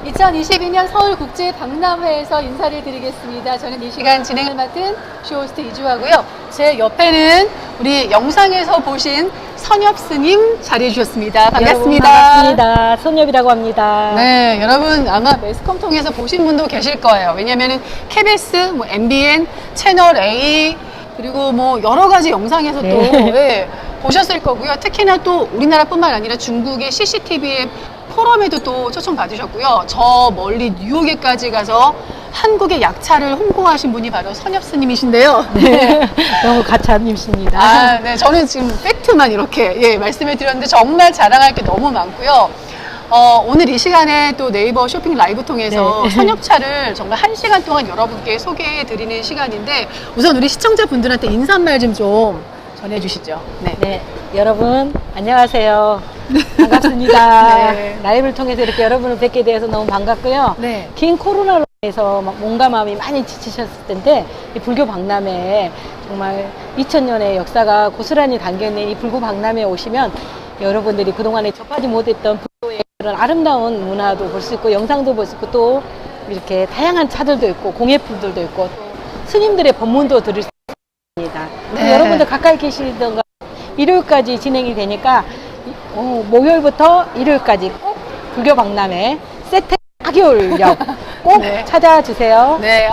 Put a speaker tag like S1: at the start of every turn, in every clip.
S1: 2022년 서울국제박람회에서 인사를 드리겠습니다. 저는 이 시간 진행을 맡은 쇼호스트 이주하고요. 제 옆에는 우리 영상에서 보신 선엽 스님 자리해 주셨습니다. 반갑습니다.
S2: 여러분 반갑습니다. 선엽이라고 합니다.
S1: 네, 여러분 아마 매스컴 통해서 보신 분도 계실 거예요. 왜냐면은 KBS, MBN, 채널 A 그리고 여러 가지 영상에서 또
S2: 네.
S1: 보셨을 거고요. 특히나 또 우리나라뿐만 아니라 중국의 CCTV의 포럼에도 또 초청 받으셨고요. 저 멀리 뉴욕에까지 가서 한국의 약차를 홍보하신 분이 바로 선엽 스님이신데요.
S2: 네. 너무 가차님이십니다.
S1: 아, 네. 저는 지금 팩트만 이렇게 말씀을 드렸는데 정말 자랑할 게 너무 많고요. 오늘 이 시간에 또 네이버 쇼핑 라이브 통해서
S2: 네.
S1: 선엽차를 정말 1시간 동안 여러분께 소개해 드리는 시간인데 우선 우리 시청자분들한테 인사말 좀 전해주시죠. 네.
S2: 네, 여러분 안녕하세요. 반갑습니다.
S1: 네.
S2: 라이브를 통해서 이렇게 여러분을 뵙게 돼서 너무 반갑고요.
S1: 네.
S2: 긴 코로나로 인해서 몸과 마음이 많이 지치셨을 텐데 이 불교 박람회에 정말 2000년의 역사가 고스란히 담겨있는 이 불교 박람회에 오시면 여러분들이 그동안에 접하지 못했던 불교의 그런 아름다운 문화도 볼 수 있고 영상도 볼 수 있고 또 이렇게 다양한 차들도 있고 공예품들도 있고 또 스님들의 법문도 들을 수 있습니다.
S1: 네.
S2: 여러분들 가까이 계시던가 일요일까지 진행이 되니까 목요일부터 일요일까지 꼭 불교 박람회 세트 하교울역 꼭
S1: 네.
S2: 찾아주세요.
S1: 네,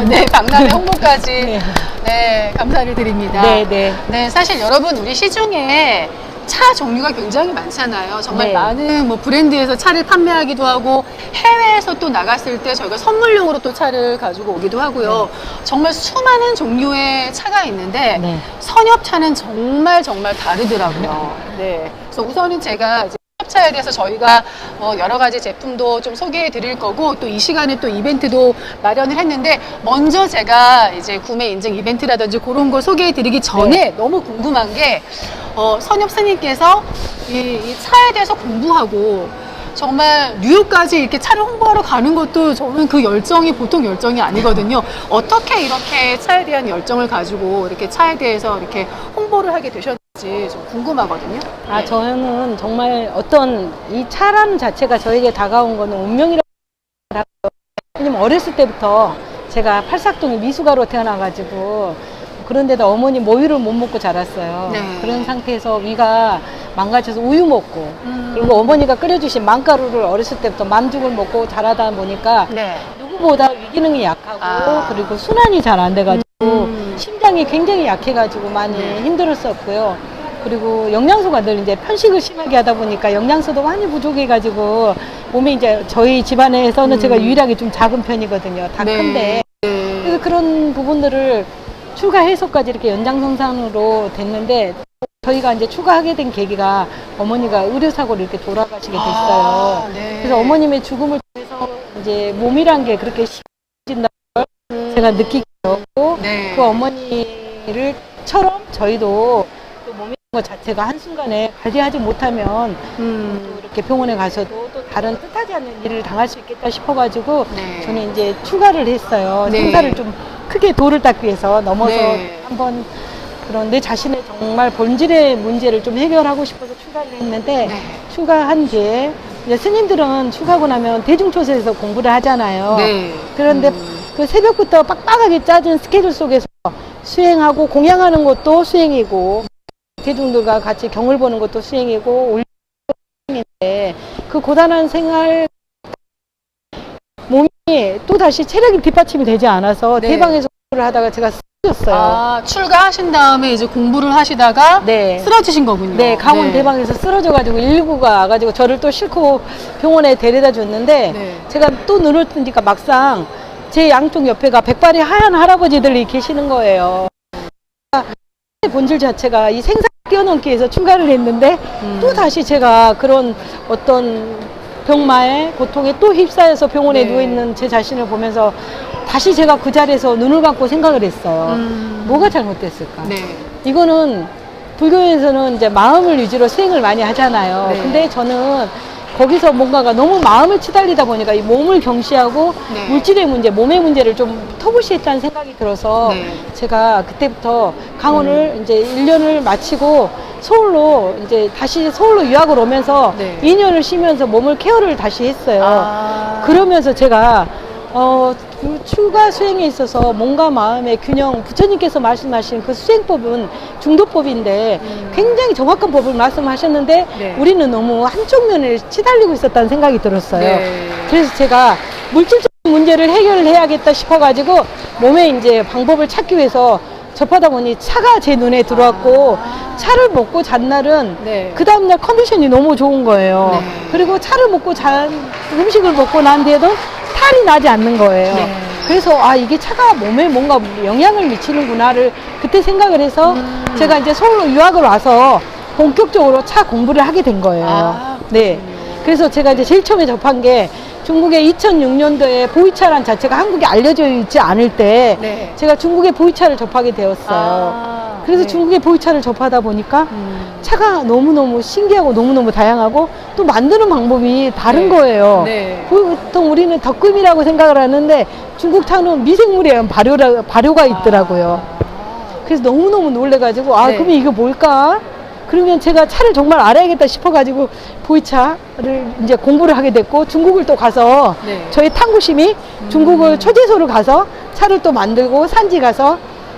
S1: 네, 박람회 홍보까지
S2: 네.
S1: 네, 감사를 드립니다.
S2: 네, 네.
S1: 네, 사실 여러분 우리 시중에 차 종류가 굉장히 많잖아요. 정말
S2: 네.
S1: 많은 브랜드에서 차를 판매하기도 하고 해외에서 또 나갔을 때 저희가 선물용으로 또 차를 가지고 오기도 하고요. 정말 수많은 종류의 차가 있는데
S2: 네.
S1: 선엽차는 정말 다르더라고요. 네. 그래서 우선은 제가 이제 차에 대해서 저희가 여러 가지 제품도 좀 소개해 드릴 거고 또 이 시간에 또 이벤트도 마련을 했는데 먼저 제가 이제 구매 인증 이벤트라든지 그런 걸 소개해 드리기 전에 너무 궁금한 게 선엽 스님께서 이 차에 대해서 공부하고 정말 뉴욕까지 이렇게 차를 홍보하러 가는 것도 저는 그 열정이 보통 열정이 아니거든요. 어떻게 이렇게 차에 대한 열정을 가지고 이렇게 차에 대해서 이렇게 홍보를 하게 되셨는지 좀 궁금하거든요.
S2: 아, 저는 정말 어떤 이 차라는 자체가 저에게 다가온 거는 운명이라고 생각해요. 왜냐면 어렸을 때부터 제가 팔삭동에 미숙아로 태어나가지고 그런데도 어머니 모유를 못 먹고 자랐어요.
S1: 네.
S2: 그런 상태에서 위가 망가져서 우유 먹고 그리고 어머니가 끓여주신 망가루를 어렸을 때부터 만죽을 먹고 자라다 보니까
S1: 네.
S2: 누구보다 위기능이 약하고 그리고 순환이 잘 안 돼가지고 심장이 굉장히 약해가지고 많이 힘들었었고요. 그리고 영양소가 늘 이제 편식을 심하게 하다 보니까 영양소도 많이 부족해가지고 몸에 이제 저희 집안에서는 제가 유일하게 좀 작은 편이거든요. 다 큰데. 그래서 그런 부분들을 추가해서까지 이렇게 연장선상으로 됐는데 저희가 이제 추가하게 된 계기가 어머니가 의료사고로 이렇게 돌아가시게 됐어요.
S1: 네.
S2: 그래서 어머님의 죽음을 통해서 이제 몸이란 게 그렇게 심해진다는 걸 제가 느끼게 되었고
S1: 네.
S2: 그 어머니를처럼 저희도 또 몸이라는 것 자체가 한순간에 관리하지 못하면 또 이렇게 병원에 가서도 또 다른 뜻하지 않는 일을 당할 수 있겠다 싶어가지고
S1: 네.
S2: 저는 이제 추가를 했어요.
S1: 네.
S2: 생사를 좀 크게 돌을 닦기 위해서 넘어서
S1: 네.
S2: 한번 그런 내 자신의 정말 본질의 문제를 좀 해결하고 싶어서 추가를 했는데 추가한 뒤에 이제 스님들은 추가하고 나면 대중초소에서 공부를 하잖아요.
S1: 네.
S2: 그런데 그 새벽부터 빡빡하게 짜준 스케줄 속에서 수행하고 공양하는 것도 수행이고 대중들과 같이 경을 보는 것도 수행이고 올리는데 그 고단한 생활 몸이 또 다시 체력이 뒷받침이 되지 않아서
S1: 네.
S2: 대방에서 공부를 하다가 제가 쓰러졌어요.
S1: 아, 출가하신 다음에 이제 공부를 하시다가
S2: 네.
S1: 쓰러지신 거군요.
S2: 네, 강원 대방에서 쓰러져가지고 119가 와가지고 저를 또 싣고 병원에 데려다 줬는데
S1: 네.
S2: 제가 또 눈을 뜨니까 막상 제 양쪽 옆에가 백발이 하얀 할아버지들이 계시는 거예요. 본질 자체가 이 생사를 뛰어넘기 위해서 출가를 했는데 또 다시 제가 그런 어떤 병마에 고통에 또 휩싸여서 병원에
S1: 네.
S2: 누워있는 제 자신을 보면서 다시 제가 그 자리에서 눈을 감고 생각을 했어요. 뭐가 잘못됐을까?
S1: 네.
S2: 이거는 불교에서는 이제 마음을 위주로 수행을 많이 하잖아요.
S1: 네.
S2: 근데 저는 거기서 뭔가가 너무 마음을 치달리다 보니까 이 몸을 경시하고
S1: 네.
S2: 물질의 문제, 몸의 문제를 좀 터부시했다는 생각이 들어서
S1: 네.
S2: 제가 그때부터 강원을 이제 1년을 마치고 서울로 이제 다시 서울로 유학을 오면서
S1: 네.
S2: 2년을 쉬면서 몸을 케어를 다시 했어요.
S1: 아.
S2: 그러면서 제가 그 추가 수행에 있어서 몸과 마음의 균형, 부처님께서 말씀하신 그 수행법은 중도법인데 굉장히 정확한 법을 말씀하셨는데
S1: 네.
S2: 우리는 너무 한쪽 면을 치달리고 있었다는 생각이 들었어요.
S1: 네.
S2: 그래서 제가 물질적인 문제를 해결을 해야겠다 싶어가지고 몸에 이제 방법을 찾기 위해서 접하다 보니 차가 제 눈에 들어왔고 차를 먹고 잔 날은
S1: 네.
S2: 그 다음날 컨디션이 너무 좋은 거예요.
S1: 네.
S2: 그리고 차를 먹고 음식을 먹고 난 뒤에도 탈이 나지 않는 거예요.
S1: 네.
S2: 그래서 아 이게 차가 몸에 뭔가 영향을 미치는구나를 그때 생각을 해서 제가 이제 서울로 유학을 와서 본격적으로 차 공부를 하게 된 거예요.
S1: 아,
S2: 네. 그래서 제가 이제 제일 처음에 접한 게 중국의 2006년도에 보이차란 자체가 한국에 알려져 있지 않을 때
S1: 네.
S2: 제가 중국의 보이차를 접하게 되었어요.
S1: 아,
S2: 그래서
S1: 네.
S2: 중국의 보이차를 접하다 보니까 차가 너무너무 신기하고 너무너무 다양하고 또 만드는 방법이 다른
S1: 네.
S2: 거예요.
S1: 네.
S2: 보통 우리는 덕금이라고 생각을 하는데 중국 차는 미생물에 발효가 있더라고요. 그래서 너무너무 놀래가지고 아
S1: 네.
S2: 그러면 이거 뭘까? 그러면 제가 차를 정말 알아야겠다 싶어가지고 보이차를 이제 공부를 하게 됐고 중국을 또 가서
S1: 네.
S2: 저희 탐구심이 중국을 초제소를 가서 차를 또 만들고 산지 가서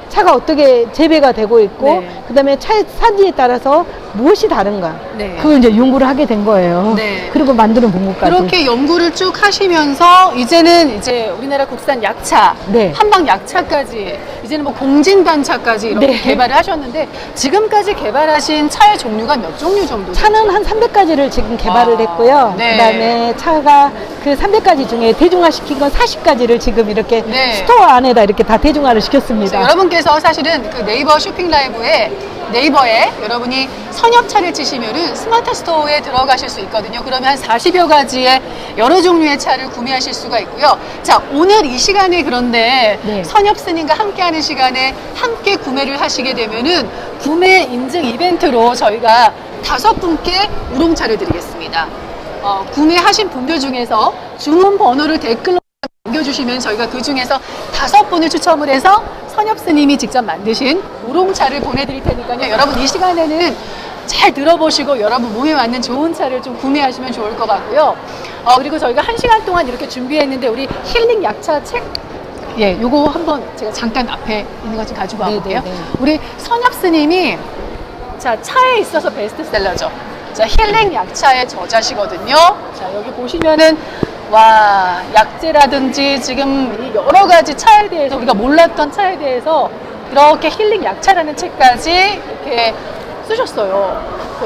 S2: 차가 어떻게 재배가 되고 있고
S1: 네.
S2: 그다음에 차의 산지에 따라서 무엇이 다른가
S1: 네.
S2: 그걸 이제 연구를 하게 된 거예요.
S1: 네.
S2: 그리고 만드는 방법까지.
S1: 그렇게 연구를 쭉 하시면서 이제는 이제 우리나라 국산 약차,
S2: 네.
S1: 한방 약차까지 이제는 뭐 공진단차까지 이렇게
S2: 네.
S1: 개발을 하셨는데 지금까지 개발하신 차의 종류가 몇 종류 정도?
S2: 차는 한 300가지를 지금 개발을
S1: 아,
S2: 했고요.
S1: 네.
S2: 그다음에 차가 그 300가지 중에 대중화시킨 건 40가지를 지금 이렇게
S1: 네.
S2: 스토어 안에다 이렇게 다 대중화를 시켰습니다.
S1: 여러분께서 사실은 그 네이버 쇼핑 라이브에 네이버에 여러분이 선엽차를 치시면은 스마트 스토어에 들어가실 수 있거든요. 그러면 한 40여 가지의 여러 종류의 차를 구매하실 수가 있고요. 자, 오늘 이 시간에 그런데
S2: 네.
S1: 선엽 스님과 함께하는 시간에 함께 구매를 하시게 되면은 구매 인증 이벤트로 저희가 5분께 우롱차를 드리겠습니다. 구매하신 분들 중에서 주문 번호를 댓글로 남겨주시면 저희가 그 중에서 5분을 추첨을 해서 선엽 스님이 직접 만드신 우롱차를 보내드릴 테니까요. 여러분 이 시간에는 잘 들어보시고 여러분 몸에 맞는 좋은 차를 좀 구매하시면 좋을 것 같고요. 그리고 저희가 1시간 동안 이렇게 준비했는데 우리 힐링 약차 책 예, 요거 한번 제가 잠깐 앞에 있는 것 좀 가지고 와볼게요.
S2: 네네네.
S1: 우리 선엽 스님이 자 차에 있어서 베스트셀러죠. 자 힐링 약차의 저자시거든요. 자 여기 보시면은 와 약재라든지 지금 이 여러 가지 차에 대해서 우리가 몰랐던 차에 대해서 이렇게 힐링 약차라는 책까지 이렇게 쓰셨어요.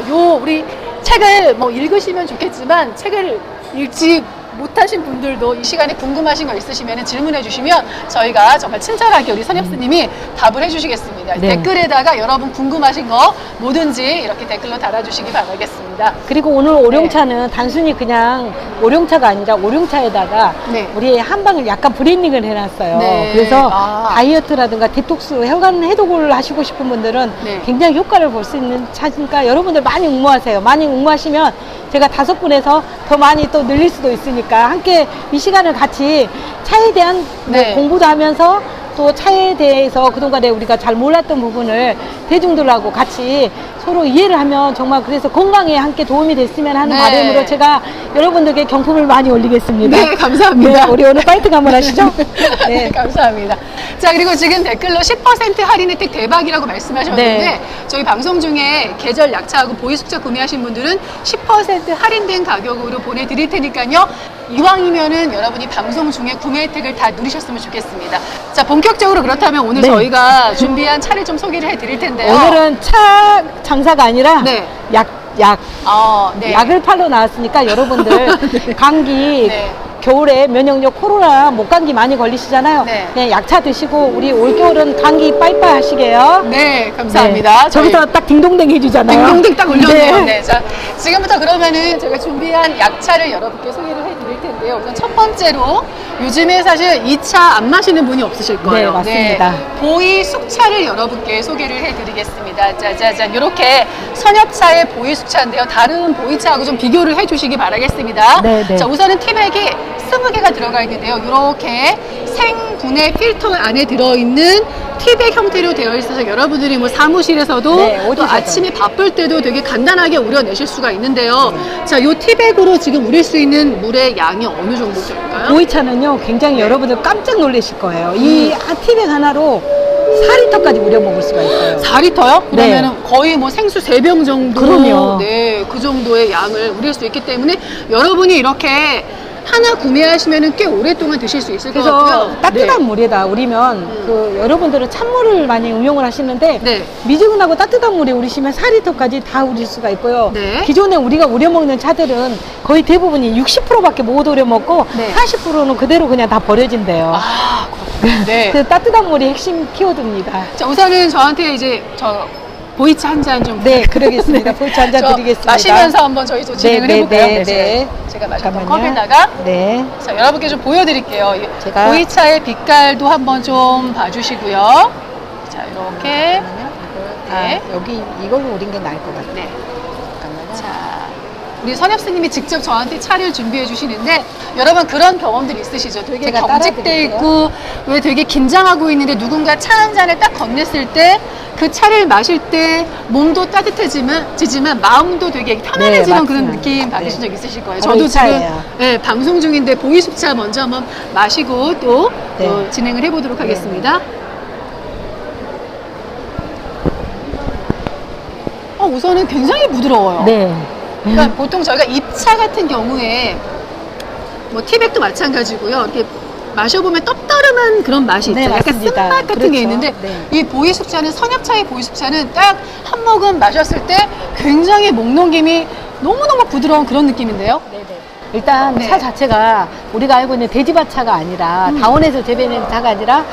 S1: 요 우리 책을 뭐 읽으시면 좋겠지만 책을 읽지 못하신 분들도 이 시간에 궁금하신 거 있으시면 질문해 주시면 저희가 정말 친절하게 우리 선엽 스님이 답을 해 주시겠습니다.
S2: 네.
S1: 댓글에다가 여러분 궁금하신 거 뭐든지 이렇게 댓글로 달아주시기 바라겠습니다.
S2: 그리고 오늘 오룡차는 단순히 그냥 오룡차가 아니라 오룡차에다가
S1: 네.
S2: 우리 한방을 약간 브랜딩을 해놨어요.
S1: 네.
S2: 그래서
S1: 아.
S2: 다이어트라든가 디톡스, 혈관 해독을 하시고 싶은 분들은
S1: 네.
S2: 굉장히 효과를 볼 수 있는 차니까 여러분들 많이 응모하세요. 많이 응모하시면 제가 5분에서 더 많이 또 늘릴 수도 있으니까 함께 이 시간을 같이 차에 대한
S1: 네.
S2: 뭐 공부도 하면서 또 차에 대해서 그동안에 우리가 잘 몰랐던 부분을 대중들하고 같이 서로 이해를 하면 정말 그래서 건강에 함께 도움이 됐으면 하는
S1: 네.
S2: 바람으로 제가 여러분들께 경품을 많이 올리겠습니다.
S1: 네, 감사합니다.
S2: 네, 우리 오늘 파이팅 한번 하시죠.
S1: 네, 감사합니다. 자, 그리고 지금 댓글로 10% 할인 혜택 대박이라고 말씀하셨는데
S2: 네.
S1: 저희 방송 중에 계절 약차하고 보이숙자 구매하신 분들은 10% 할인된 가격으로 보내드릴 테니까요. 이왕이면은 여러분이 방송 중에 구매 혜택을 다 누리셨으면 좋겠습니다. 자, 본격적으로 그렇다면 오늘
S2: 네.
S1: 저희가 준비한 차를 좀 소개를 해드릴 텐데요.
S2: 오늘은 차 장사가 아니라
S1: 네.
S2: 약.
S1: 네.
S2: 약을 팔러 나왔으니까 여러분들 감기
S1: 네.
S2: 겨울에 면역력 코로나 목감기 많이 걸리시잖아요.
S1: 네.
S2: 그냥 약차 드시고 우리 올겨울은 감기 빠이빠이 하시게요.
S1: 네, 감사합니다.
S2: 네. 저기서 딱 딩동댕 해주잖아요.
S1: 딩동댕 딱 울렸네요.
S2: 네.
S1: 네. 자, 지금부터 그러면은 제가 준비한 약차를 여러분께 소개를 해드릴 텐데 있는데요. 우선 첫 번째로 요즘에 사실 이 차 안 마시는 분이 없으실 거예요.
S2: 네, 맞습니다.
S1: 보이 숙차를 여러분께 소개를 해드리겠습니다. 짜자잔, 이렇게 선엽차의 보이 숙차인데요. 다른 보이차하고 좀 비교를 해주시기 바라겠습니다.
S2: 네, 네.
S1: 자, 우선은 티백이 20개가 들어가 있는데요. 이렇게 생분해 필터 안에 들어있는 티백 형태로 되어 있어서 여러분들이 뭐 사무실에서도
S2: 네,
S1: 또
S2: 어디서든.
S1: 아침에 바쁠 때도 되게 간단하게 우려내실 수가 있는데요. 자, 요 티백으로 지금 우릴 수 있는 물의 양이 어느 정도 될까요?
S2: 보이차는요, 굉장히 여러분들 깜짝 놀라실 거예요. 이 티백 하나로 4리터까지 우려 먹을 수가 있어요.
S1: 4리터요?
S2: 네.
S1: 그러면은 거의 뭐 생수 3병 정도.
S2: 그럼요.
S1: 네, 그 정도의 양을 우릴 수 있기 때문에 여러분이 이렇게 하나 구매하시면은 꽤 오랫동안 드실 수 있을 것
S2: 그래서
S1: 같고요.
S2: 따뜻한
S1: 네.
S2: 물에다 우리면 그 여러분들은 찬물을 많이 응용을 하시는데
S1: 네.
S2: 미지근하고 따뜻한 물에 우리시면 4리터까지 다 우릴 수가 있고요.
S1: 네.
S2: 기존에 우리가 우려 먹는 차들은 거의 대부분이 60%밖에 못 우려 먹고
S1: 네.
S2: 40%는 그대로 그냥 다 버려진대요.
S1: 아, 그렇군요. 네.
S2: 그 따뜻한 물이 핵심 키워드입니다.
S1: 자, 우선은 저한테 이제 보이차 한 잔 좀.
S2: 네, 그러겠습니다. 보이차 한 잔
S1: 저
S2: 드리겠습니다.
S1: 마시면서 한번 저희 좀 진행을
S2: 네,
S1: 해볼까요?
S2: 네, 네.
S1: 제가 마셨던
S2: 잠깐만요.
S1: 컵에다가.
S2: 네.
S1: 자, 여러분께 좀 보여드릴게요. 이
S2: 제가-
S1: 보이차의 빛깔도 한번 좀 봐주시고요. 자, 이렇게. 네.
S2: 여기 이걸로 우린 게 나을 것 같아요.
S1: 네.
S2: 잠깐만요.
S1: 자, 우리 선엽 스님이 직접 저한테 차를 준비해 주시는데 여러분 그런 경험들 있으시죠? 되게
S2: 제가
S1: 경직돼
S2: 따라드릴게요.
S1: 있고 왜 되게 긴장하고 있는데 누군가 차 한 잔을 딱 건넸을 때 그 차를 마실 때 몸도 따뜻해지지만 마음도 되게 편안해지는
S2: 네,
S1: 그런
S2: 맞습니다.
S1: 느낌 받으신
S2: 네.
S1: 적 있으실 거예요.
S2: 바로
S1: 저도
S2: 이
S1: 지금
S2: 차예요.
S1: 네, 방송 중인데 보이숙차 먼저 한번 마시고 또
S2: 네.
S1: 진행을 해보도록
S2: 네.
S1: 하겠습니다. 우선은 굉장히 부드러워요.
S2: 네.
S1: 그러니까 보통 저희가 입차 같은 경우에 뭐 티백도 마찬가지고요. 이렇게 마셔보면 떡다름한 그런 맛이
S2: 네,
S1: 있잖아요. 약간
S2: 맞습니다.
S1: 쓴맛 같은
S2: 그렇죠.
S1: 게 있는데
S2: 네.
S1: 이 보이숙차는 선엽차의 보이숙차는 딱 한 모금 마셨을 때 굉장히 목 넘김이 너무너무 부드러운 그런 느낌인데요.
S2: 일단
S1: 네.
S2: 차 자체가 우리가 알고 있는 돼지밭차가 아니라 다원에서 재배된 차가 아니라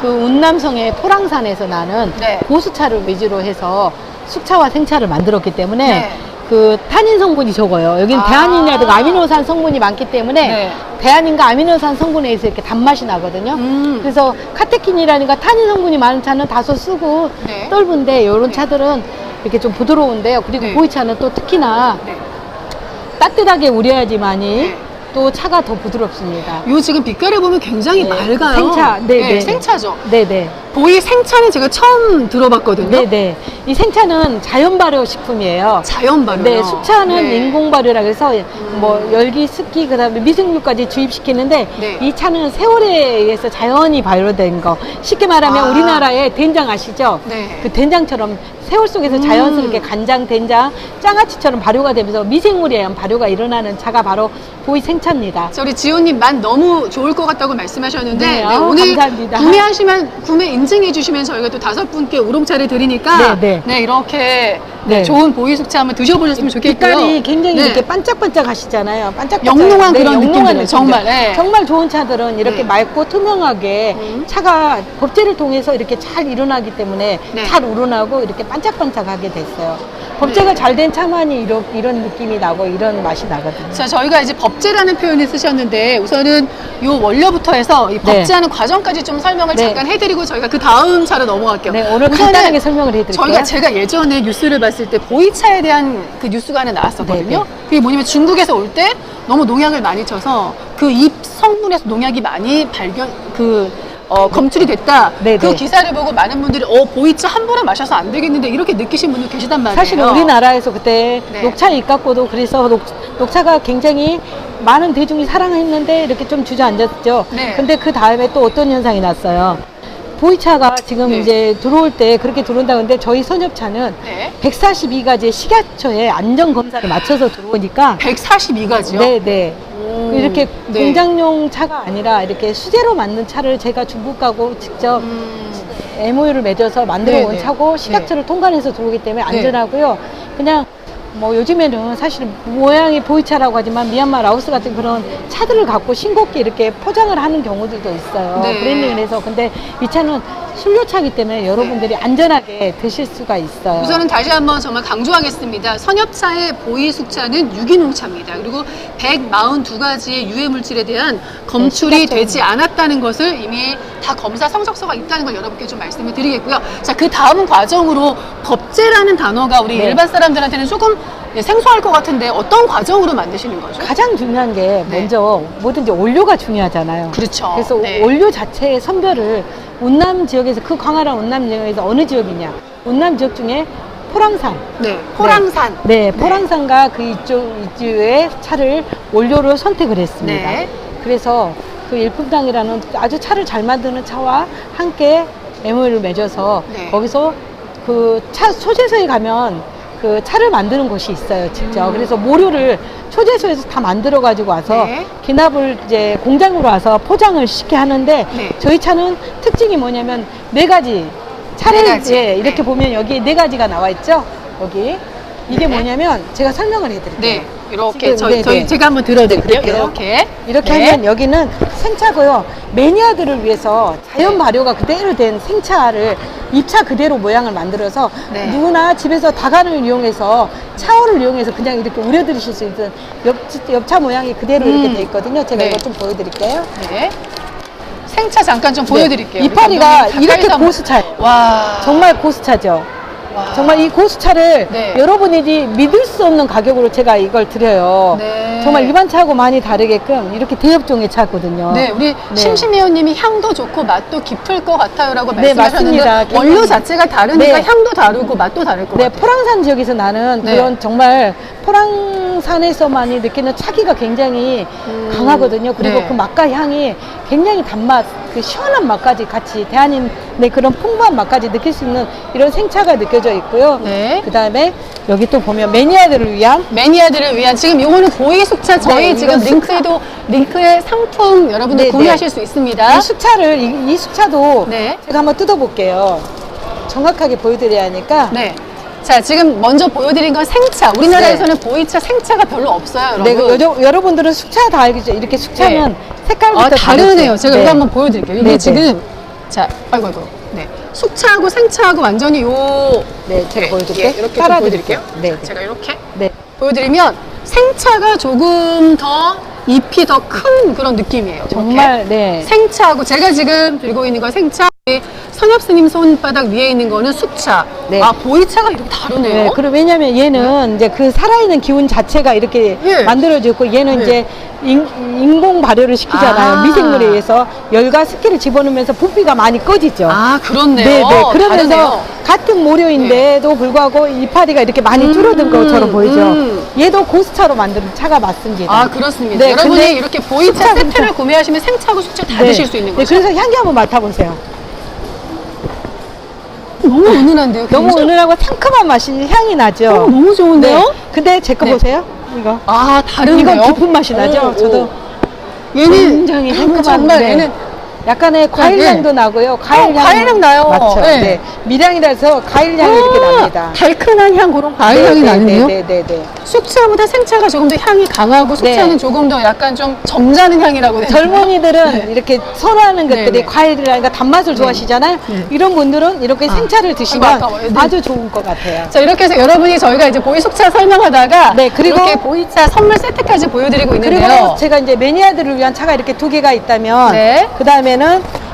S2: 그 운남성의 포랑산에서 나는
S1: 네.
S2: 고수차를 위주로 해서 숙차와 생차를 만들었기 때문에
S1: 네.
S2: 그 탄닌 성분이 적어요. 여기는
S1: 아.
S2: 대안인이라든가 아미노산 성분이 많기 때문에
S1: 네.
S2: 대안인과 아미노산 성분에 의해서 이렇게 단맛이 나거든요. 그래서 카테킨이라든가 탄닌 성분이 많은 차는 다소 쓰고
S1: 네.
S2: 떫은데 이런
S1: 네.
S2: 차들은 이렇게 좀 부드러운데요. 그리고
S1: 네.
S2: 보이차는 또 특히나
S1: 네.
S2: 따뜻하게 우려야지만이
S1: 네.
S2: 또 차가 더 부드럽습니다.
S1: 요 지금 빛깔을 보면 굉장히
S2: 네.
S1: 맑아요.
S2: 생차, 네, 네.
S1: 생차죠.
S2: 네네.
S1: 보이 생차는 제가 처음 들어봤거든요.
S2: 네네. 이 생차는 자연 발효 식품이에요.
S1: 자연 발효요.
S2: 네, 숙차는
S1: 네.
S2: 인공 발효라 그래서 뭐 열기, 습기, 그다음에 미생물까지 주입시키는데
S1: 네.
S2: 이 차는 세월에 의해서 자연이 발효된 거. 쉽게 말하면
S1: 아.
S2: 우리나라의 된장 아시죠?
S1: 네.
S2: 그 된장처럼 세월 속에서 자연스럽게 간장, 된장, 장아찌처럼 발효가 되면서 미생물에 의한 발효가 일어나는 차가 바로 보이 생차입니다.
S1: 자, 우리 지호님 맛 너무 좋을 것 같다고 말씀하셨는데
S2: 네, 아우,
S1: 오늘
S2: 감사합니다.
S1: 구매 인증해 주시면 저희가 또 5분께 우롱차를 드리니까
S2: 네, 네.
S1: 이렇게
S2: 네.
S1: 좋은 보이 숙차 한번 드셔보셨으면 좋겠고요.
S2: 빛깔이 굉장히
S1: 네.
S2: 이렇게 반짝반짝 하시잖아요. 반짝반짝.
S1: 영롱한 그런
S2: 영롱한
S1: 느낌이에요.
S2: 느낌이죠.
S1: 정말, 네.
S2: 정말 좋은 차들은 이렇게
S1: 네.
S2: 맑고 투명하게 차가 법제를 통해서 이렇게 잘 일어나기 때문에
S1: 네.
S2: 잘 우러나고 이렇게 반짝반짝하게 됐어요. 법제가
S1: 네.
S2: 잘 된 차만이 이런 느낌이 나고 이런 맛이 나거든요.
S1: 자, 저희가 이제 법제라는 표현을 쓰셨는데 우선은 요 원료부터 해서 이 법제하는 과정까지 좀 설명을
S2: 네.
S1: 잠깐 해드리고 저희가 그 다음 차로 넘어갈게요.
S2: 네, 오늘
S1: 우선은
S2: 간단하게 설명을 해드릴게요.
S1: 제가 예전에 뉴스를 봤을 때 보이차에 대한 그 뉴스가 하나 나왔었거든요.
S2: 네,
S1: 그게 뭐냐면 중국에서 올 때 너무 농약을 많이 쳐서 그 잎 성분에서 농약이 많이 검출이 됐다.
S2: 네,
S1: 그
S2: 네.
S1: 기사를 보고 많은 분들이 보이차 함부로 마셔서 안 되겠는데 이렇게 느끼신 분들 계시단 말이에요.
S2: 사실 우리나라에서 그때
S1: 네.
S2: 녹차 입각고도 그래서 녹차가 굉장히 많은 대중이 사랑했는데 이렇게 좀 주저앉았죠.
S1: 네.
S2: 근데 그 다음에 또 어떤 현상이 났어요. 보이차가 지금
S1: 네.
S2: 이제 들어올 때 그렇게 들어온다는데 저희 선엽차는
S1: 네.
S2: 142가지의 식약처에 안전검사를 맞춰서 들어오니까
S1: 142가지요?
S2: 네네. 이렇게
S1: 네.
S2: 공장용 차가 아니라 이렇게 수제로 만든 차를 제가 중국 가고 직접 MOU를 맺어서 만들어 온
S1: 네네.
S2: 차고 식약처를 통과해서 들어오기 때문에
S1: 네.
S2: 안전하고요. 그냥 뭐 요즘에는 사실 모양이 보이차라고 하지만 미얀마, 라오스 같은 그런 차들을 갖고 싱겁게 이렇게 포장을 하는 경우들도 있어요.
S1: 네.
S2: 브랜딩을 해서. 근데 이 차는 술료차기 때문에 여러분들이 안전하게 드실 수가 있어요.
S1: 우선은 다시 한번 정말 강조하겠습니다. 선협차의 보이숙차는 유기농차입니다. 그리고 142가지의 유해물질에 대한 검출이 되지 않았다는 것을 이미 다 검사 성적서가 있다는 걸 여러분께 좀 말씀을 드리겠고요. 자, 그 다음 과정으로 법제라는 단어가 우리
S2: 네.
S1: 일반 사람들한테는 조금 생소할 것 같은데 어떤 과정으로 만드시는 거죠?
S2: 가장 중요한 게
S1: 네.
S2: 먼저 뭐든지 원료가 중요하잖아요.
S1: 그렇죠.
S2: 그래서
S1: 네.
S2: 원료 자체의 선별을 운남 지역에서 그 광활한 운남 지역에서 어느 지역이냐? 운남 지역 중에 포랑산.
S1: 네, 포랑산.
S2: 네, 포랑산과 그 이주의 차를 원료로 선택을 했습니다.
S1: 네.
S2: 그래서 그 일품당이라는 아주 차를 잘 만드는 차와 함께 MOU를 맺어서
S1: 네.
S2: 거기서 그 차 소재소에 가면 그 차를 만드는 곳이 있어요, 직접. 그래서 모료를 초제소에서 다 만들어 가지고 와서
S1: 네.
S2: 기납을 이제 공장으로 와서 포장을 쉽게 하는데
S1: 네.
S2: 저희 차는 특징이 뭐냐면 네 가지 차를
S1: 네 가지.
S2: 예, 이렇게
S1: 네.
S2: 보면 여기 네 가지가 나와 있죠. 여기 이게
S1: 네.
S2: 뭐냐면 제가 설명을 해드릴게요.
S1: 네, 이렇게
S2: 지금, 네,
S1: 저희
S2: 네.
S1: 제가 한번 들어드릴게요.
S2: 그럴게요. 이렇게
S1: 네.
S2: 하면 여기는 생차고요. 매니아들을 위해서 자연 발효가 그대로 된 생차를 입차 그대로 모양을 만들어서
S1: 네.
S2: 누구나 집에서 다간을 이용해서 차원을 이용해서 그냥 이렇게 우려 드실 수 있는 엽차 모양이 그대로 이렇게 돼 있거든요. 제가
S1: 네.
S2: 이거 좀 보여드릴게요.
S1: 네. 생차 잠깐 좀 보여드릴게요.
S2: 이파리가
S1: 감독님
S2: 이렇게
S1: 가까이서 한번-
S2: 고수차예요.
S1: 와,
S2: 정말 고수차죠.
S1: 와.
S2: 정말 이 고수차를
S1: 네.
S2: 여러분들이 믿을 수 없는 가격으로 제가 이걸 드려요.
S1: 네.
S2: 정말 일반 차하고 많이 다르게끔 이렇게 대엽종의 차거든요.
S1: 네, 우리
S2: 네.
S1: 심심혜원님이 향도 좋고 맛도 깊을 것 같아요라고
S2: 네,
S1: 말씀하셨는데
S2: 맞습니다.
S1: 원료
S2: 굉장히-
S1: 자체가 다르니까
S2: 네.
S1: 향도 다르고 맛도 다를 것
S2: 네,
S1: 같아요.
S2: 포랑산 지역에서 나는
S1: 네.
S2: 그런 정말 포랑산에서만이 느끼는 차기가 굉장히 강하거든요. 그리고
S1: 네.
S2: 그 맛과 향이 굉장히 단맛, 그 시원한 맛까지 같이 대한민국의 그런 풍부한 맛까지 느낄 수 있는 이런 생차가 느껴져 있고요.
S1: 네.
S2: 그 다음에 여기 또 보면 매니아들을 위한
S1: 매니아들을 위한 지금 요거는 보이숙차 저희
S2: 네,
S1: 지금
S2: 이건
S1: 링크에 상품 여러분들
S2: 네,
S1: 구매하실
S2: 네.
S1: 수 있습니다.
S2: 이 숙차를 이 숙차도
S1: 네.
S2: 제가 한번 뜯어볼게요. 정확하게 보여드려야 하니까.
S1: 네. 자, 지금 먼저 보여드린 건 생차. 우리나라에서는 보이차 생차가 별로 없어요,
S2: 네,
S1: 여러분.
S2: 여러분들은 숙차 다 알겠죠? 이렇게 숙차는 색깔부터
S1: 아, 다르네요.
S2: 다르죠?
S1: 제가
S2: 네.
S1: 이거 한번 보여드릴게요. 이게
S2: 네, 네.
S1: 지금, 자, 아이고. 네. 숙차하고 생차하고 완전히
S2: 네, 제가 보여드릴게요.
S1: 예, 이렇게 좀
S2: 깔아드릴게요.
S1: 보여드릴게요.
S2: 네,
S1: 자,
S2: 네.
S1: 제가 이렇게
S2: 네.
S1: 보여드리면 생차가 조금 더 잎이 더 큰 그런 느낌이에요. 이렇게.
S2: 정말, 네.
S1: 생차하고 제가 지금 들고 있는 건 생차. 선엽 스님 손바닥 위에 있는 거는 숙차.
S2: 네.
S1: 아, 보이차가 이렇게 다르네요.
S2: 네, 그리고 왜냐면 얘는 이제 그 살아있는 기운 자체가 이렇게
S1: 예.
S2: 만들어져 있고 얘는
S1: 네.
S2: 이제 인공 발효를 시키잖아요.
S1: 아.
S2: 미생물에 의해서 열과 습기를 집어넣으면서 부피가 많이 꺼지죠.
S1: 아, 그렇네요.
S2: 네, 네. 그러면서
S1: 다르네요.
S2: 같은 모료인데도 불구하고 이파리가 이렇게 많이 줄어든 것처럼 보이죠. 얘도 고수차로 만든 차가 맞습니다.
S1: 아, 그렇습니다.
S2: 네,
S1: 여러분이
S2: 근데
S1: 이렇게 보이차
S2: 숙차
S1: 세트를
S2: 진짜-
S1: 구매하시면 생차하고 숙차 다
S2: 네.
S1: 드실 수 있는
S2: 네,
S1: 거죠.
S2: 그래서 향기 한번 맡아보세요.
S1: 너무 은은한데요?
S2: 너무
S1: 굉장히?
S2: 은은하고 상큼한 맛이 향이 나죠.
S1: 너무 좋은데요?
S2: 네. 근데 제 거
S1: 네.
S2: 보세요. 이거.
S1: 아, 다른데요?
S2: 이건 깊은 맛이 나죠. 저도
S1: 얘는
S2: 굉장히
S1: 정말
S2: 상큼한
S1: 얘는
S2: 약간의 과일
S1: 네.
S2: 향도 나고요. 과일 향.
S1: 과일향 나요.
S2: 맞죠.
S1: 네.
S2: 네. 밀향이라서 과일 향이 이렇게 납니다.
S1: 달큰한 향 그런 과일 향이 나는데요?
S2: 네, 네, 네.
S1: 숙차보다 생차가 조금 더 향이 강하고 숙차는
S2: 네.
S1: 조금 더 약간 좀 점잖은 향이라고 해야 되나요?
S2: 젊은이들은 이렇게 선호하는 것들이
S1: 네, 네.
S2: 과일이라니까 단맛을 좋아하시잖아요.
S1: 네.
S2: 이런 분들은 이렇게 생차를 드시면
S1: 아이고, 아까워요. 네.
S2: 아주 좋은 것 같아요.
S1: 자, 이렇게 해서 여러분이 저희가 이제 보이숙차 설명하다가
S2: 네, 그리고
S1: 이렇게 보이차 선물 세트까지 보여드리고 있는데요.
S2: 그리고 제가 이제 매니아들을 위한 차가 이렇게 두 개가 있다면
S1: 네.
S2: 그 다음에는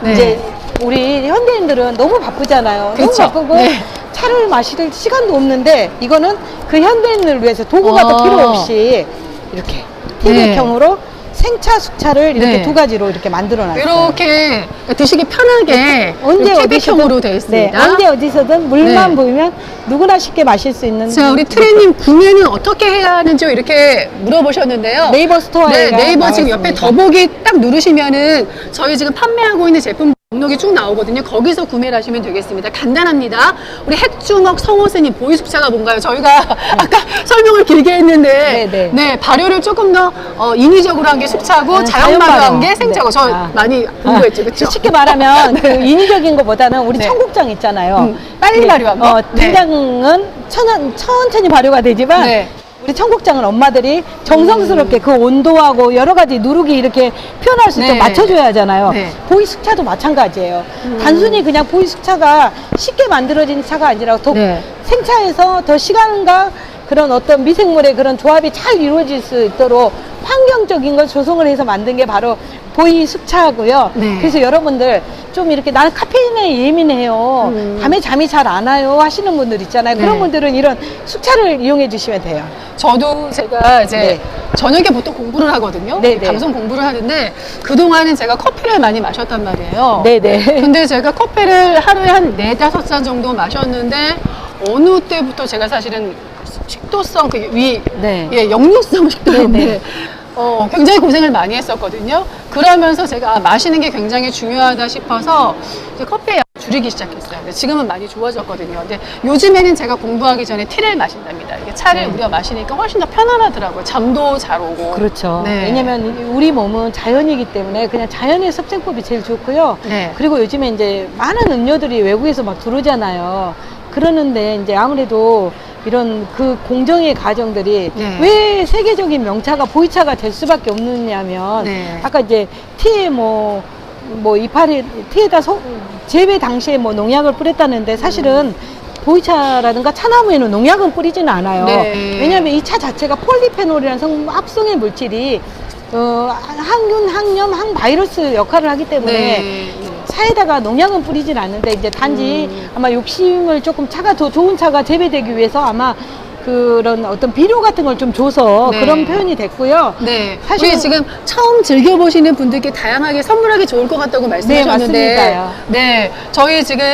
S1: 네.
S2: 이제 우리 현대인들은 너무 바쁘잖아요.
S1: 그렇죠.
S2: 너무 바쁘고
S1: 네.
S2: 차를 마실 시간도 없는데 이거는 그 현대인을 위해서 도구가 더 필요 없이 이렇게 티백형으로 생차, 숙차를 이렇게
S1: 네.
S2: 두 가지로 이렇게 만들어 놨어요.
S1: 이렇게 드시기 편하게
S2: 언제
S1: 티백형으로
S2: 어디서든
S1: 되어 있습니다.
S2: 네, 언제 어디서든 물만
S1: 네.
S2: 보이면 누구나 쉽게 마실 수 있는.
S1: 자, 우리 트레님 구매는 어떻게 해야 하는지 이렇게 물어보셨는데요.
S2: 네이버 스토어에
S1: 네, 네이버 지금 옆에 더보기 딱 누르시면은 저희 지금 판매하고 있는 제품 목록이 쭉 나오거든요. 거기서 구매를 하시면 되겠습니다. 간단합니다. 우리 핵주먹 성호스님 보이숙차가 뭔가요? 저희가 아까 설명을 길게 했는데
S2: 네,
S1: 네, 발효를 조금 더 인위적으로 한 게 숙차고 자연 발효한 게 생차고
S2: 네.
S1: 저
S2: 아.
S1: 많이 공부했죠. 그렇죠?
S2: 쉽게 말하면 그 인위적인 것보다는 우리
S1: 네.
S2: 청국장 있잖아요.
S1: 빨리 발효한 거? 네.
S2: 된장은 천천히 발효가 되지만
S1: 네.
S2: 우리 청국장은 엄마들이 정성스럽게 그 온도하고 여러 가지 누룩이 이렇게 표현할 수 있도록
S1: 네.
S2: 맞춰줘야 하잖아요.
S1: 네.
S2: 보이 숙차도 마찬가지예요. 단순히 그냥 보이 숙차가 쉽게 만들어진 차가 아니라 더
S1: 네.
S2: 생차에서 더 시간과 그런 어떤 미생물의 그런 조합이 잘 이루어질 수 있도록 환경적인 걸 조성을 해서 만든 게 바로 보이 숙차고요.
S1: 네.
S2: 그래서 여러분들 좀 이렇게 나는 카페인에 예민해요. 밤에 잠이 잘 안 와요 하시는 분들 있잖아요. 그런
S1: 네.
S2: 분들은 이런 숙차를 이용해 주시면 돼요.
S1: 저도 제가 이제
S2: 네.
S1: 저녁에 보통 공부를 하거든요.
S2: 네, 네.
S1: 방송 공부를 하는데 그동안은 제가 커피를 많이 마셨단 말이에요.
S2: 네네.
S1: 근데 제가 커피를 하루에 한 4-5잔 정도 마셨는데 어느 때부터 제가 사실은 식도성
S2: 네.
S1: 예, 역류성 식도염인데
S2: 네, 네.
S1: 굉장히 고생을 많이 했었거든요. 그러면서 제가 마시는 게 굉장히 중요하다 싶어서 이제 커피의 양을 줄이기 시작했어요. 근데 지금은 많이 좋아졌거든요. 근데 요즘에는 제가 공부하기 전에 티를 마신답니다. 이게 차를
S2: 네.
S1: 우리가 마시니까 훨씬 더 편안하더라고요. 잠도 잘 오고.
S2: 그렇죠.
S1: 네.
S2: 왜냐면 우리 몸은 자연이기 때문에 그냥 자연의 섭생법이 제일 좋고요.
S1: 네.
S2: 그리고 요즘에 이제 많은 음료들이 외국에서 막 들어오잖아요. 그러는데 이제 아무래도 이런 그 공정의 과정들이
S1: 네.
S2: 왜 세계적인 명차가 보이차가 될 수밖에 없느냐면
S1: 네.
S2: 아까 이제 티에 이파리 티에다 재배 당시에 뭐 농약을 뿌렸다는데 사실은 보이차라든가 차나무에는 농약은 뿌리지는 않아요.
S1: 네.
S2: 왜냐하면 이 차 자체가 폴리페놀이라는 합성의 물질이 항균, 항염, 항바이러스 역할을 하기 때문에
S1: 네.
S2: 차에다가 농약은 뿌리진 않는데 이제 단지 아마 욕심을 조금 차가 더 좋은 차가 재배되기 위해서 아마 그런 어떤 비료 같은 걸 좀 줘서
S1: 네.
S2: 그런 표현이 됐고요.
S1: 네.
S2: 사실은-
S1: 우리 지금 처음 즐겨보시는 분들께 다양하게 선물하기 좋을 것 같다고 말씀하셨는데.
S2: 네, 맞습니다요.
S1: 네. 저희 지금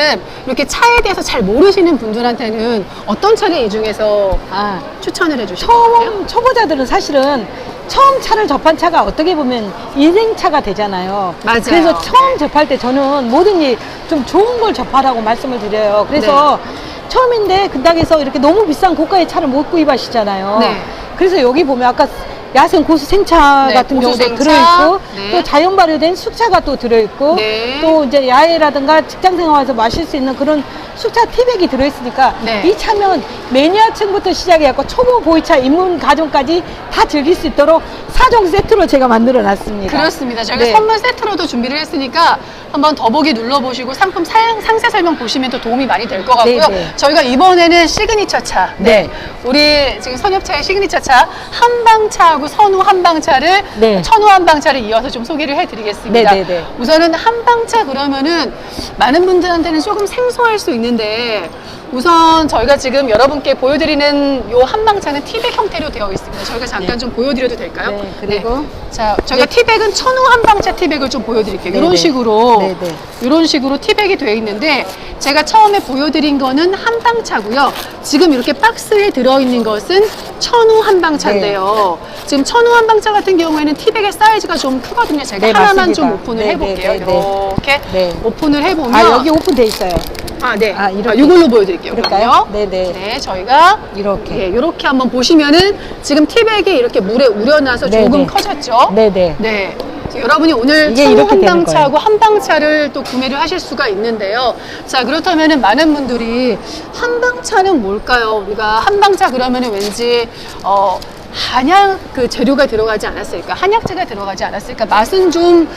S1: 이렇게 차에 대해서 잘 모르시는 분들한테는 어떤 차를 이 중에서
S2: 아,
S1: 추천을 해주실 것 같아요?
S2: 초보자들은 사실은 처음 차를 접한 차가 어떻게 보면 인생차가 되잖아요.
S1: 맞아요.
S2: 그래서 처음 접할 때 저는 뭐든지 좀 좋은 걸 접하라고 말씀을 드려요. 그래서 처음인데 그닥에서 이렇게 너무 비싼 고가의 차를 못 구입하시잖아요.
S1: 네.
S2: 그래서 여기 보면 아까 야생 고수 생차
S1: 네,
S2: 같은
S1: 고수
S2: 경우도
S1: 생차.
S2: 들어있고
S1: 네.
S2: 또 자연 발효된 숙차가 또 들어있고
S1: 네.
S2: 또 이제 야외라든가 직장 생활에서 마실 수 있는 그런 숙차 티백이 들어있으니까
S1: 네.
S2: 이 차면 매니아층부터 시작해갖고 초보 보이차 입문 과정까지 다 즐길 수 있도록 4종 세트로 제가 만들어 놨습니다.
S1: 그렇습니다. 저희가
S2: 네.
S1: 선물 세트로도 준비를 했으니까 한번 더보기 눌러보시고 상품 상세 설명 보시면 또 도움이 많이 될 것 같고요.
S2: 네, 네.
S1: 저희가 이번에는 시그니처 차.
S2: 네.
S1: 우리 지금 선엽차의 시그니처 차 한방차하고 선우 한방차를
S2: 네.
S1: 천우 한방차를 이어서 좀 소개를 해드리겠습니다.
S2: 네, 네, 네.
S1: 우선은 한방차 그러면은 많은 분들한테는 조금 생소할 수 있는데 우선 저희가 지금 여러분께 보여드리는 요 한방차는 티백 형태로 되어 있습니다. 저희가 잠깐
S2: 네.
S1: 좀 보여드려도 될까요?
S2: 네, 그리고
S1: 자, 저희가 티백은 천우 한방차 티백을 좀 보여드릴게요. 이런
S2: 네네.
S1: 식으로
S2: 네네.
S1: 이런 식으로 티백이 되어 있는데 제가 처음에 보여드린 거는 한방차고요. 지금 이렇게 박스에 들어있는 것은 천우 한방차인데요. 지금 천우 한방차 같은 경우에는 티백의 사이즈가 좀 크거든요. 제가
S2: 네,
S1: 하나만
S2: 맞습니다.
S1: 좀 오픈을
S2: 네,
S1: 해볼게요.
S2: 네, 네, 네.
S1: 이렇게
S2: 네.
S1: 오픈을 해보면
S2: 아, 여기 오픈돼 있어요.
S1: 네.
S2: 이렇게.
S1: 이걸로 보여드릴게요.
S2: 그럴까요?
S1: 그러면요.
S2: 네네.
S1: 네, 저희가
S2: 이렇게.
S1: 네, 이렇게 한번 보시면은 지금 티백이 이렇게 물에 우려나서
S2: 네네.
S1: 조금 커졌죠?
S2: 네네.
S1: 네. 그래서 여러분이 오늘
S2: 이게
S1: 천우
S2: 이렇게 되는
S1: 한방차하고 한방차를 또 구매를 하실 수가 있는데요. 자, 그렇다면은 많은 분들이 한방차는 뭘까요? 우리가 한방차 그러면은 왠지 한약 그 재료가 들어가지 않았을까, 한약재가 들어가지 않았을까, 맛은 좀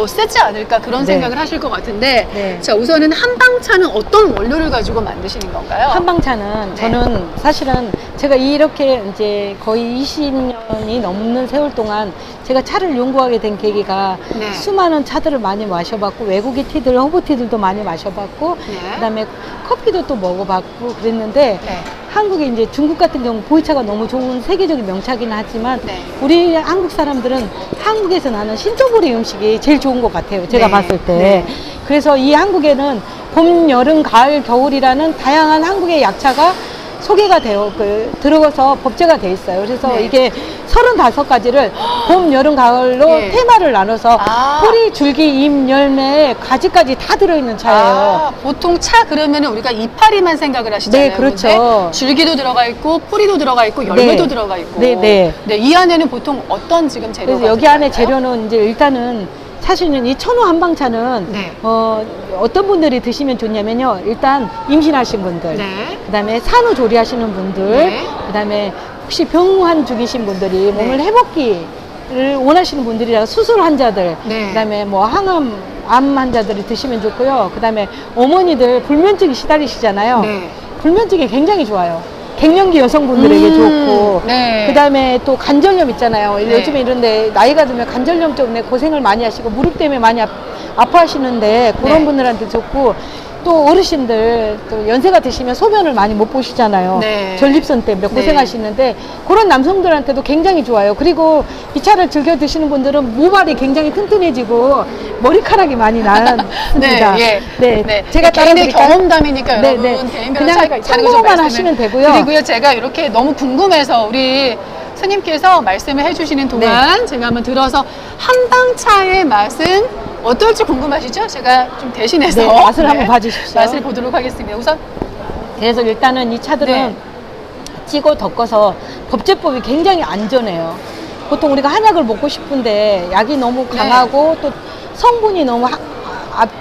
S1: 세지 않을까 그런
S2: 네.
S1: 생각을 하실 것 같은데,
S2: 네.
S1: 자, 우선은 한방차는 어떤 원료를 가지고 만드시는 건가요?
S2: 한방차는
S1: 네.
S2: 저는 사실은 제가 이렇게 이제 거의 20년이 넘는 세월 동안 제가 차를 연구하게 된 계기가
S1: 네.
S2: 수많은 차들을 많이 마셔봤고 외국의 티들, 허브티들도 많이 마셔봤고
S1: 네.
S2: 그다음에 커피도 또 먹어봤고 그랬는데
S1: 네.
S2: 한국에 이제 중국 같은 경우 보이차가 너무 좋은 세계적인 명차기는 하지만
S1: 네.
S2: 우리 한국 사람들은 한국에서 나는 신조부리 음식이 제일 좋은 것 같아요. 제가
S1: 네.
S2: 봤을 때.
S1: 네.
S2: 그래서 이 한국에는 봄, 여름, 가을, 겨울이라는 다양한 한국의 약차가 소개가 들어가서 법제가 돼 있어요. 그래서
S1: 네.
S2: 이게 35가지를 봄, 여름, 가을로
S1: 네.
S2: 테마를 나눠서
S1: 아.
S2: 뿌리, 줄기, 잎, 열매, 가지까지 다 들어있는 차예요.
S1: 아, 보통 차 그러면은 우리가 이파리만 생각을 하시잖아요.
S2: 네, 그렇죠.
S1: 근데 줄기도 들어가 있고 뿌리도 들어가 있고 열매도
S2: 네.
S1: 들어가 있고.
S2: 네, 네.
S1: 네, 이 안에는 보통 어떤 지금 재료가
S2: 그래서 여기 안에
S1: 들어갈까요?
S2: 재료는 이제 일단은 사실은 이 천우 한방차는
S1: 네.
S2: 어떤 분들이 드시면 좋냐면요. 일단 임신하신 분들,
S1: 네.
S2: 그다음에 산후 조리하시는 분들,
S1: 네.
S2: 그다음에 혹시 병환 중이신 분들이 몸을 회복기를 원하시는 분들이라 수술 환자들,
S1: 네.
S2: 그다음에 뭐 항암 암 환자들이 드시면 좋고요. 그다음에 어머니들 불면증이 시달리시잖아요.
S1: 네.
S2: 불면증이 굉장히 좋아요. 갱년기 여성분들에게 좋고,
S1: 네.
S2: 그다음에 또 관절염 있잖아요.
S1: 네.
S2: 요즘에 이런데 나이가 들면 관절염 때문에 고생을 많이 하시고 무릎 때문에 많이 아파하시는데 그런
S1: 네.
S2: 분들한테 좋고, 또 어르신들 또 연세가 드시면 소변을 많이 못 보시잖아요.
S1: 네.
S2: 전립선 때문에
S1: 네.
S2: 고생하시는데 그런 남성들한테도 굉장히 좋아요. 그리고 이 차를 즐겨 드시는 분들은 모발이 굉장히 튼튼해지고 머리카락이 많이 나습니다.
S1: 네, 예. 네.
S2: 제가
S1: 개인의
S2: 따라드릴까요?
S1: 경험담이니까
S2: 네,
S1: 여러분
S2: 네.
S1: 개인별로
S2: 그냥
S1: 차이가 있다는 거좀
S2: 참고만
S1: 말씀을
S2: 하시면 되고요.
S1: 그리고요, 제가 이렇게 너무 궁금해서 우리 스님께서 말씀을 해주시는 동안 제가 한번 들어서 한방차의 맛은 어떨지 궁금하시죠? 제가 좀 대신해서
S2: 네, 맛을 한번 봐주십시오.
S1: 맛을 보도록 하겠습니다. 우선
S2: 그래서 일단은 이 차들은
S1: 네.
S2: 찌고 덮어서 법제법이 굉장히 안전해요. 보통 우리가 한약을 먹고 싶은데 약이 너무 강하고 또 성분이 너무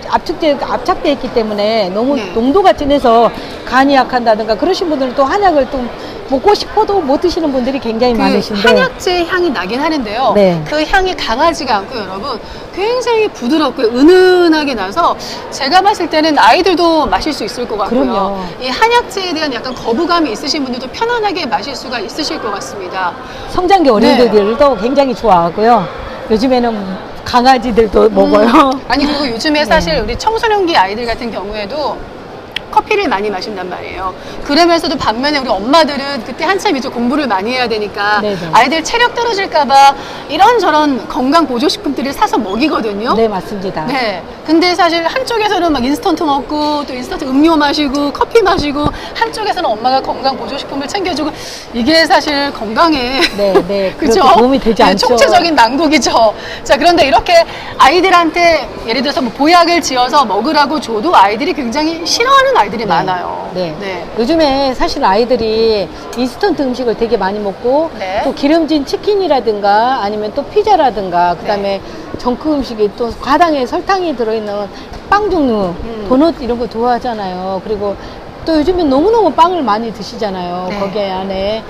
S2: 압착되어 있기 때문에 너무
S1: 네.
S2: 농도가 진해서 간이 약한다든가 그러신 분들은 또 한약을 좀 먹고 싶어도 못 드시는 분들이 굉장히
S1: 그
S2: 많으신데,
S1: 한약재 향이 나긴 하는데요.
S2: 네.
S1: 그 향이 강하지가 않고 여러분 굉장히 부드럽고 은은하게 나서 제가 봤을 때는 아이들도 마실 수 있을 것 같고요.
S2: 그럼요.
S1: 이 한약재에 대한 약간 거부감이 있으신 분들도 편안하게 마실 수가 있으실 것 같습니다.
S2: 성장기 어린이들도 굉장히 좋아하고요. 요즘에는 강아지들도 먹어요.
S1: 아니 그리고 요즘에 사실 우리 청소년기 아이들 같은 경우에도 커피를 많이 마신단 말이에요. 그러면서도 반면에 우리 엄마들은 그때 한참 이제 공부를 많이 해야 되니까
S2: 네네.
S1: 아이들 체력 떨어질까봐 이런저런 건강 보조식품들을 사서 먹이거든요.
S2: 네, 맞습니다.
S1: 네. 근데 사실 한쪽에서는 막 인스턴트 먹고 또 인스턴트 음료 마시고 커피 마시고 한쪽에서는 엄마가 건강 보조식품을 챙겨주고 이게 사실 건강에
S2: 네, 네.
S1: 그죠?
S2: 그렇게 도움이 되지
S1: 네,
S2: 않죠.
S1: 총체적인 난국이죠. 자, 그런데 이렇게 아이들한테 예를 들어서 뭐 보약을 지어서 먹으라고 줘도 아이들이 굉장히 싫어하는 아이들이 많아요.
S2: 네. 요즘에 사실 아이들이 인스턴트 음식을 되게 많이 먹고
S1: 네.
S2: 또 기름진 치킨이라든가 아니면 또 피자라든가 그다음에 정크 음식이 또 과당에 설탕이 들어있는 빵 종류, 도넛 이런 거 좋아하잖아요. 그리고 또 요즘엔 너무너무 빵을 많이 드시잖아요.
S1: 네.
S2: 거기에 안에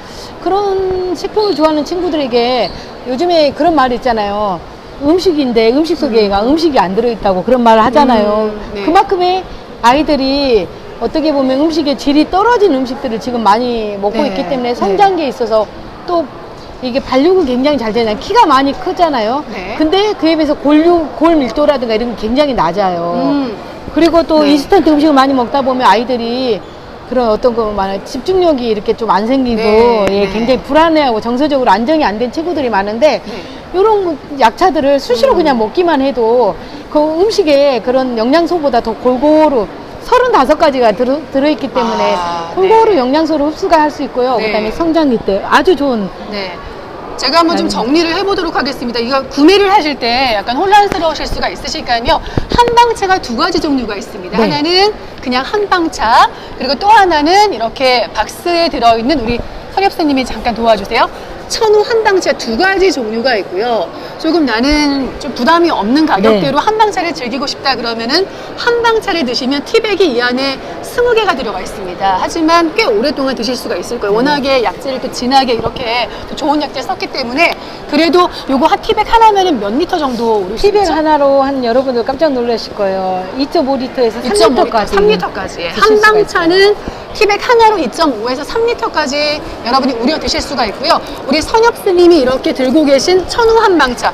S2: 그런 식품을 좋아하는 친구들에게 요즘에 그런 말이 있잖아요. 음식인데 음식 속에가 음식이 안 들어있다고 그런 말을 하잖아요.
S1: 네.
S2: 그만큼의 아이들이 어떻게 보면 음식의 질이 떨어진 음식들을 지금 많이 먹고
S1: 네.
S2: 있기 때문에 성장기에 있어서 또 이게 발육은 굉장히 잘 되잖아요. 키가 많이 크잖아요.
S1: 네.
S2: 근데 그에 비해서 골 밀도라든가 이런 게 굉장히 낮아요.
S1: 음.
S2: 그리고 또
S1: 네.
S2: 인스턴트 음식을 많이 먹다 보면 아이들이 그런 어떤 거 많아요. 집중력이 이렇게 좀 안 생기고
S1: 네.
S2: 예,
S1: 네.
S2: 굉장히 불안해하고 정서적으로 안정이 안 된 친구들이 많은데
S1: 네.
S2: 이런 약차들을 수시로 그냥 먹기만 해도 그 음식에 그런 영양소보다 더 골고루 35가지가 들어있기 때문에
S1: 아,
S2: 골고루
S1: 네.
S2: 영양소를 흡수가 할 수 있고요.
S1: 네.
S2: 그다음에 성장기 때 아주 좋은.
S1: 네. 제가 한번 좀 정리를 해보도록 하겠습니다. 이거 구매를 하실 때 약간 혼란스러우실 수가 있으시니까요. 한방차가 두 가지 종류가 있습니다.
S2: 네.
S1: 하나는 그냥 한방차, 그리고 또 하나는 이렇게 박스에 들어있는 우리 선엽사님이 잠깐 도와주세요. 천우 한방차 두 가지 종류가 있고요. 조금 나는 좀 부담이 없는 가격대로 한방차를 즐기고 싶다 그러면은 한방차를 드시면 티백이 이 안에 20개가 들어가 있습니다. 하지만 꽤 오랫동안 드실 수가 있을 거예요. 워낙에 약재를 또 진하게 이렇게 또 좋은 약재를 썼기 때문에 그래도 요거 한 티백 하나면은 몇 리터 정도 오를 수
S2: 티백
S1: 있죠?
S2: 하나로 한 여러분들 깜짝 놀라실 거예요. 2.5리터에서 3리터까지.
S1: 3리터까지.
S2: 드실 수가
S1: 한방차는 티백 하나로 2.5에서 3리터까지 여러분이 우려 드실 수가 있고요. 우리 선엽 스님이 이렇게 들고 계신 천우 한방차.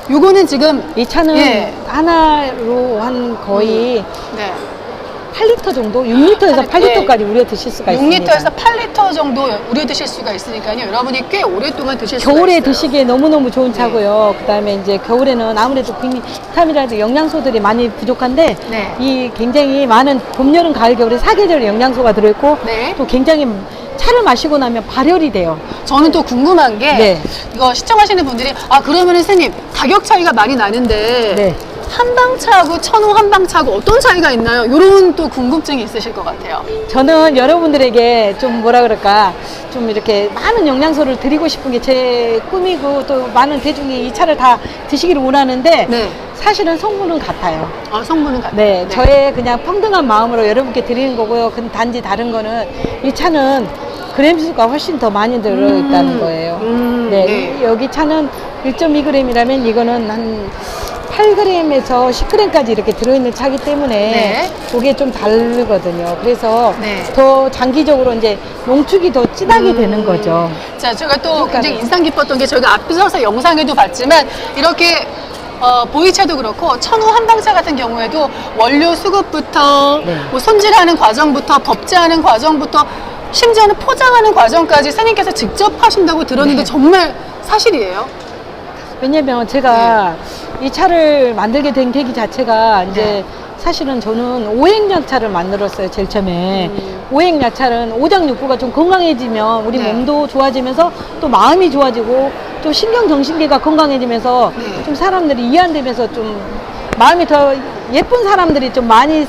S1: 요거는 지금
S2: 이 차는
S1: 예.
S2: 하나로 한 거의
S1: 네.
S2: 8리터 정도? 6리터에서 8리터까지 우려 드실 수가 있습니다.
S1: 6리터에서 8리터 정도 우려 드실 수가 있으니까요. 여러분이 꽤 오랫동안 드실 수가
S2: 겨울에
S1: 있어요.
S2: 드시기에 너무너무 좋은 차고요. 그다음에 이제 겨울에는 아무래도 비타민이라든지 영양소들이 많이 부족한데
S1: 네.
S2: 이 굉장히 많은 봄, 여름, 가을, 겨울에 사계절 영양소가 들어있고
S1: 네.
S2: 또 굉장히 차를 마시고 나면 발열이 돼요.
S1: 저는 또 궁금한 게
S2: 네.
S1: 이거 시청하시는 분들이 그러면은 스님 가격 차이가 많이 나는데
S2: 네.
S1: 한방차하고 천우 한방차하고 어떤 차이가 있나요? 이런 또 궁금증이 있으실 것 같아요.
S2: 저는 여러분들에게 좀 뭐라 그럴까 좀 이렇게 많은 영양소를 드리고 싶은 게 제 꿈이고 또 많은 대중이 이 차를 다 드시기를 원하는데
S1: 네.
S2: 사실은 성분은 같아요.
S1: 성분은 같아요.
S2: 네, 저의 그냥 평등한 마음으로 여러분께 드리는 거고요. 단지 다른 거는 이 차는 그램수가 훨씬 더 많이 들어있다는 거예요. 네,
S1: 네.
S2: 여기 차는 1.2g이라면 이거는 한 8g에서 10g까지 이렇게 들어있는 차기 때문에
S1: 네.
S2: 그게 좀 다르거든요. 그래서
S1: 네.
S2: 더 장기적으로 이제 농축이 더 진하게 되는 거죠.
S1: 자, 제가 또 굉장히 인상 깊었던 게 저희가 앞서서 영상에도 봤지만 이렇게 보이차도 그렇고 천우 한방차 같은 경우에도 원료 수급부터
S2: 네.
S1: 뭐 손질하는 과정부터 법제하는 과정부터 심지어는 포장하는 과정까지 스님께서 직접 하신다고 들었는데
S2: 네.
S1: 정말 사실이에요?
S2: 왜냐면 제가 이 차를 만들게 된 계기 자체가 이제
S1: 네.
S2: 사실은 저는 오행야차를 만들었어요, 제일 처음에. 오행야차는 오장육부가 좀 건강해지면 우리
S1: 네.
S2: 몸도 좋아지면서 또 마음이 좋아지고 또 신경정신계가 건강해지면서
S1: 네.
S2: 좀 사람들이 이완되면서 좀 마음이 더 예쁜 사람들이 좀 많이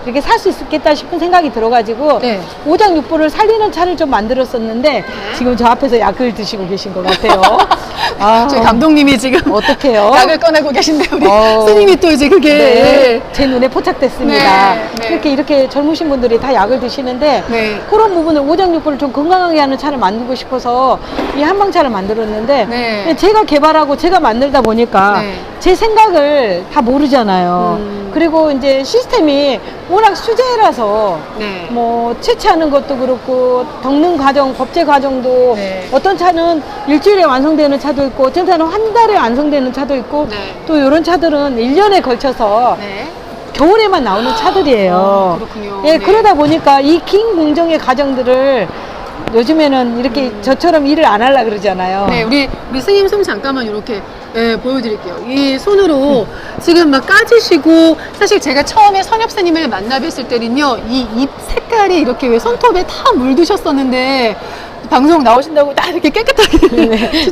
S2: 이렇게 살 수 있겠다 싶은 생각이 들어가지고
S1: 네.
S2: 오장육부를 살리는 차를 좀 만들었었는데 지금 저 앞에서 약을 드시고 계신 것 같아요.
S1: 저희 감독님이 지금
S2: 어떡해요?
S1: 약을 꺼내고 계신데 우리
S2: 어.
S1: 스님이 또 이제 그게
S2: 네, 제 눈에 포착됐습니다.
S1: 네, 네.
S2: 이렇게 젊으신 분들이 다 약을 드시는데
S1: 네.
S2: 그런 부분을 오장육부를 좀 건강하게 하는 차를 만들고 싶어서 이 한방차를 만들었는데
S1: 네.
S2: 근데 제가 개발하고 제가 만들다 보니까
S1: 네.
S2: 제 생각을 다 모르잖아요. 그리고 이제 시스템이 워낙 수제라서
S1: 네.
S2: 뭐 채취하는 것도 그렇고 덕는 과정, 법제 과정도
S1: 네.
S2: 어떤 차는 일주일에 완성되는 차도 있고 어떤 차는 한 달에 완성되는 차도 있고
S1: 네.
S2: 또 이런 차들은 1년에 걸쳐서
S1: 네.
S2: 겨울에만 나오는 차들이에요.
S1: 그렇군요.
S2: 예,
S1: 네.
S2: 그러다 보니까 이 긴 공정의 과정들을 요즘에는 이렇게 저처럼 일을 안 하려 그러잖아요.
S1: 네, 우리 스님 손 잠깐만 이렇게 보여드릴게요. 이 손으로 지금 막 까지시고 사실 제가 처음에 선엽 스님을 만나 뵀을 때는요, 이 잎 색깔이 이렇게 왜 손톱에 다 물드셨었는데 방송 나오신다고 딱 이렇게 깨끗하게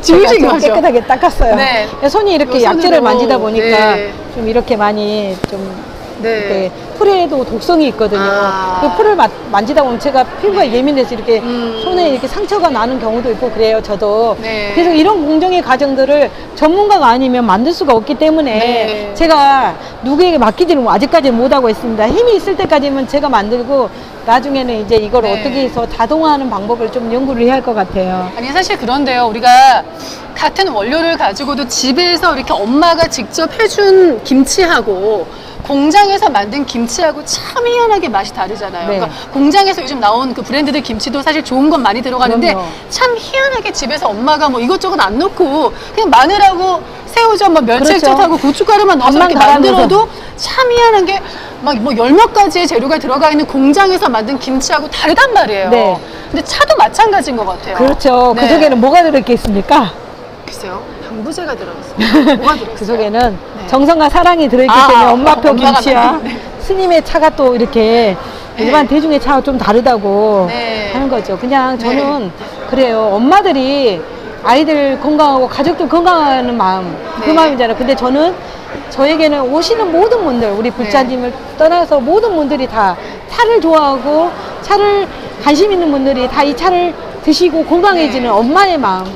S2: 제가
S1: 지우신
S2: 좀
S1: 거죠.
S2: 깨끗하게 닦았어요.
S1: 네.
S2: 손이 이렇게
S1: 요
S2: 약재를
S1: 손으로.
S2: 만지다 보니까
S1: 네.
S2: 좀 이렇게 많이 좀
S1: 네.
S2: 이렇게 풀에도 독성이 있거든요.
S1: 아.
S2: 그 풀을 만지다 보면 제가 피부가 예민해서 이렇게
S1: 음.
S2: 손에 이렇게 상처가 나는 경우도 있고 그래요, 저도.
S1: 네.
S2: 그래서 이런 공정의 과정들을 전문가가 아니면 만들 수가 없기 때문에
S1: 네.
S2: 제가 누구에게 맡기지는 아직까지는 못하고 있습니다. 힘이 있을 때까지는 제가 만들고 나중에는 이제 이걸
S1: 네.
S2: 어떻게 해서 다동화하는 방법을 좀 연구를 해야 할 것 같아요.
S1: 아니 사실 그런데요, 우리가 같은 원료를 가지고도 집에서 이렇게 엄마가 직접 해준 김치하고 공장에서 만든 김치하고 참 희한하게 맛이 다르잖아요.
S2: 네.
S1: 그러니까 공장에서 요즘 나온 그 브랜드들 김치도 사실 좋은 건 많이 들어가는데
S2: 그럼요.
S1: 참 희한하게 집에서 엄마가 뭐 이것저것 안 넣고 그냥 마늘하고 새우젓, 뭐 멸치젓하고
S2: 그렇죠.
S1: 고춧가루만 넣어서
S2: 밥만
S1: 이렇게
S2: 갈아넣어서.
S1: 만들어도 참 희한한 게 막 뭐 열 몇 가지의 재료가 들어가 있는 공장에서 만든 김치하고 다르단 말이에요.
S2: 네.
S1: 근데 차도 마찬가지인 것 같아요.
S2: 그렇죠.
S1: 네.
S2: 그 속에는 뭐가 들어있겠습니까?
S1: 글쎄요, 방부제가 들어있어요. 뭐가 들어있어요?
S2: 그 속에는
S1: 네.
S2: 정성과 사랑이 들어있기
S1: 아,
S2: 때문에 엄마표
S1: 엄마가
S2: 김치와
S1: 만든, 네.
S2: 스님의 차가 또 이렇게
S1: 네.
S2: 일반 대중의 차와 좀 다르다고
S1: 네.
S2: 하는 거죠. 그냥 저는
S1: 네.
S2: 그래요. 엄마들이 아이들 건강하고 가족들 건강하는 마음, 그
S1: 네.
S2: 마음이잖아요. 근데 저는 저에게는 오시는 모든 분들, 우리 불자님을 떠나서 모든 분들이 다 차를 좋아하고 차를 관심 있는 분들이 다 이 차를 드시고 건강해지는
S1: 네.
S2: 엄마의 마음,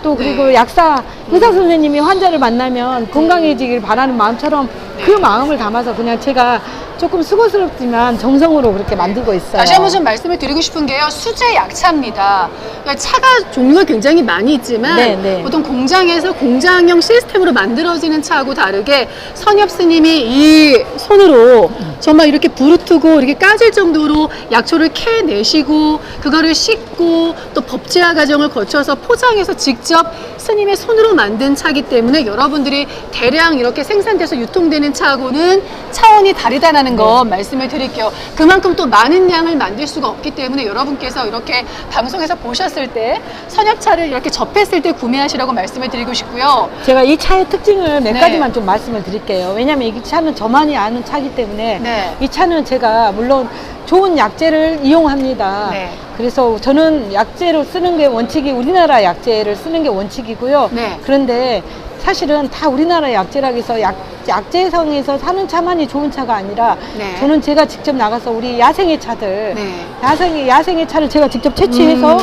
S2: 또 그리고
S1: 네.
S2: 약사, 의사 선생님이 환자를 만나면 건강해지길 바라는 마음처럼 그 마음을 담아서 그냥 제가 조금 수고스럽지만 정성으로 그렇게 만들고 있어요.
S1: 다시 한번 좀 말씀을 드리고 싶은 게요, 수제 약차입니다. 그러니까 차가 종류가 굉장히 많이 있지만
S2: 네, 네.
S1: 보통 공장에서 공장형 시스템으로 만들어지는 차하고 다르게 선엽 스님이 이 손으로 정말 이렇게 부르트고 이렇게 까질 정도로 약초를 캐내시고 그거를 씻고 또 법제화 과정을 거쳐서 포장해서 직접 스님의 손으로 만든 차기 때문에 여러분들이 대량 이렇게 생산돼서 유통되는 차하고는 차원이 다르다는 거 말씀을 드릴게요. 그만큼 또 많은 양을 만들 수가 없기 때문에 여러분께서 이렇게 방송에서 보셨을 때 선엽차를 이렇게 접했을 때 구매하시라고 말씀을 드리고 싶고요.
S2: 제가 이 차의 특징을 몇
S1: 네.
S2: 가지만 좀 말씀을 드릴게요. 왜냐면 이 차는 저만이 아는 차이기 때문에
S1: 네.
S2: 이 차는 제가 물론 좋은 약재를 이용합니다.
S1: 네.
S2: 그래서 저는 약재로 쓰는 게 원칙이 우리나라 약재를 쓰는 게 원칙이고요.
S1: 네.
S2: 그런데 사실은 다 우리나라 약재라고 해서 약재성에서 사는 차만이 좋은 차가 아니라
S1: 네.
S2: 저는 제가 직접 나가서 우리 야생의 차들
S1: 네.
S2: 야생의 차를 제가 직접 채취해서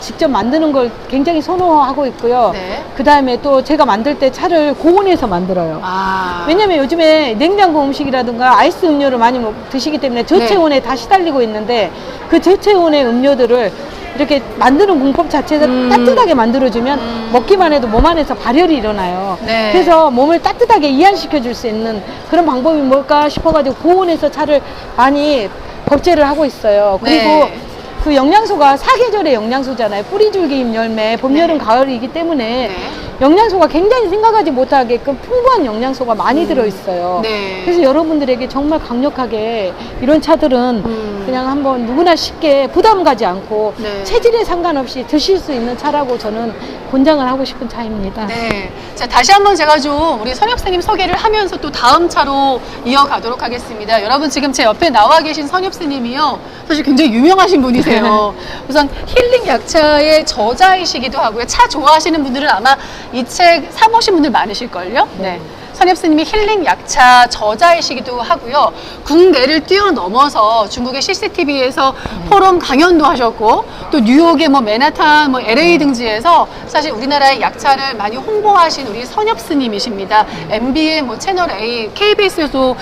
S2: 직접 만드는 걸 굉장히 선호하고 있고요.
S1: 네.
S2: 그 다음에 또 제가 만들 때 차를 고온에서 만들어요.
S1: 아.
S2: 왜냐면 요즘에 냉장고 음식이라든가 아이스 음료를 많이 드시기 때문에 저체온에 다 시달리고 있는데 그 저체온의 음료들을 이렇게 만드는 공법 자체에서 따뜻하게 만들어주면 먹기만 해도 몸 안에서 발열이 일어나요.
S1: 네.
S2: 그래서 몸을 따뜻하게 이완시켜 줄 수 있는 그런 방법이 뭘까 싶어가지고 고온에서 차를 많이 법제를 하고 있어요. 그리고
S1: 네.
S2: 그 영양소가 사계절의 영양소잖아요. 뿌리줄기 잎 열매, 봄, 여름, 가을이기 때문에
S1: 네.
S2: 영양소가 굉장히 생각하지 못하게끔 풍부한 영양소가 많이 들어있어요.
S1: 네.
S2: 그래서 여러분들에게 정말 강력하게 이런 차들은 그냥 한번 누구나 쉽게 부담 가지 않고
S1: 네.
S2: 체질에 상관없이 드실 수 있는 차라고 저는 권장을 하고 싶은 차입니다.
S1: 네. 자, 다시 한번 제가 좀 우리 선엽스님 소개를 하면서 또 다음 차로 이어가도록 하겠습니다. 여러분 지금 제 옆에 나와 계신 선엽스님이요. 사실 굉장히 유명하신 분이세요. 우선 힐링 약차의 저자이시기도 하고요. 차 좋아하시는 분들은 아마 이 책 사보신 분들 많으실걸요? 네. 선엽스님이 힐링 약차 저자이시기도 하고요. 국내를 뛰어넘어서 중국의 CCTV에서 포럼 강연도 하셨고 또 뉴욕의 뭐 맨하탄, 뭐 LA 등지에서 사실 우리나라의 약차를 많이 홍보하신 우리 선엽스님이십니다. MB의 뭐 채널 A, KBS에도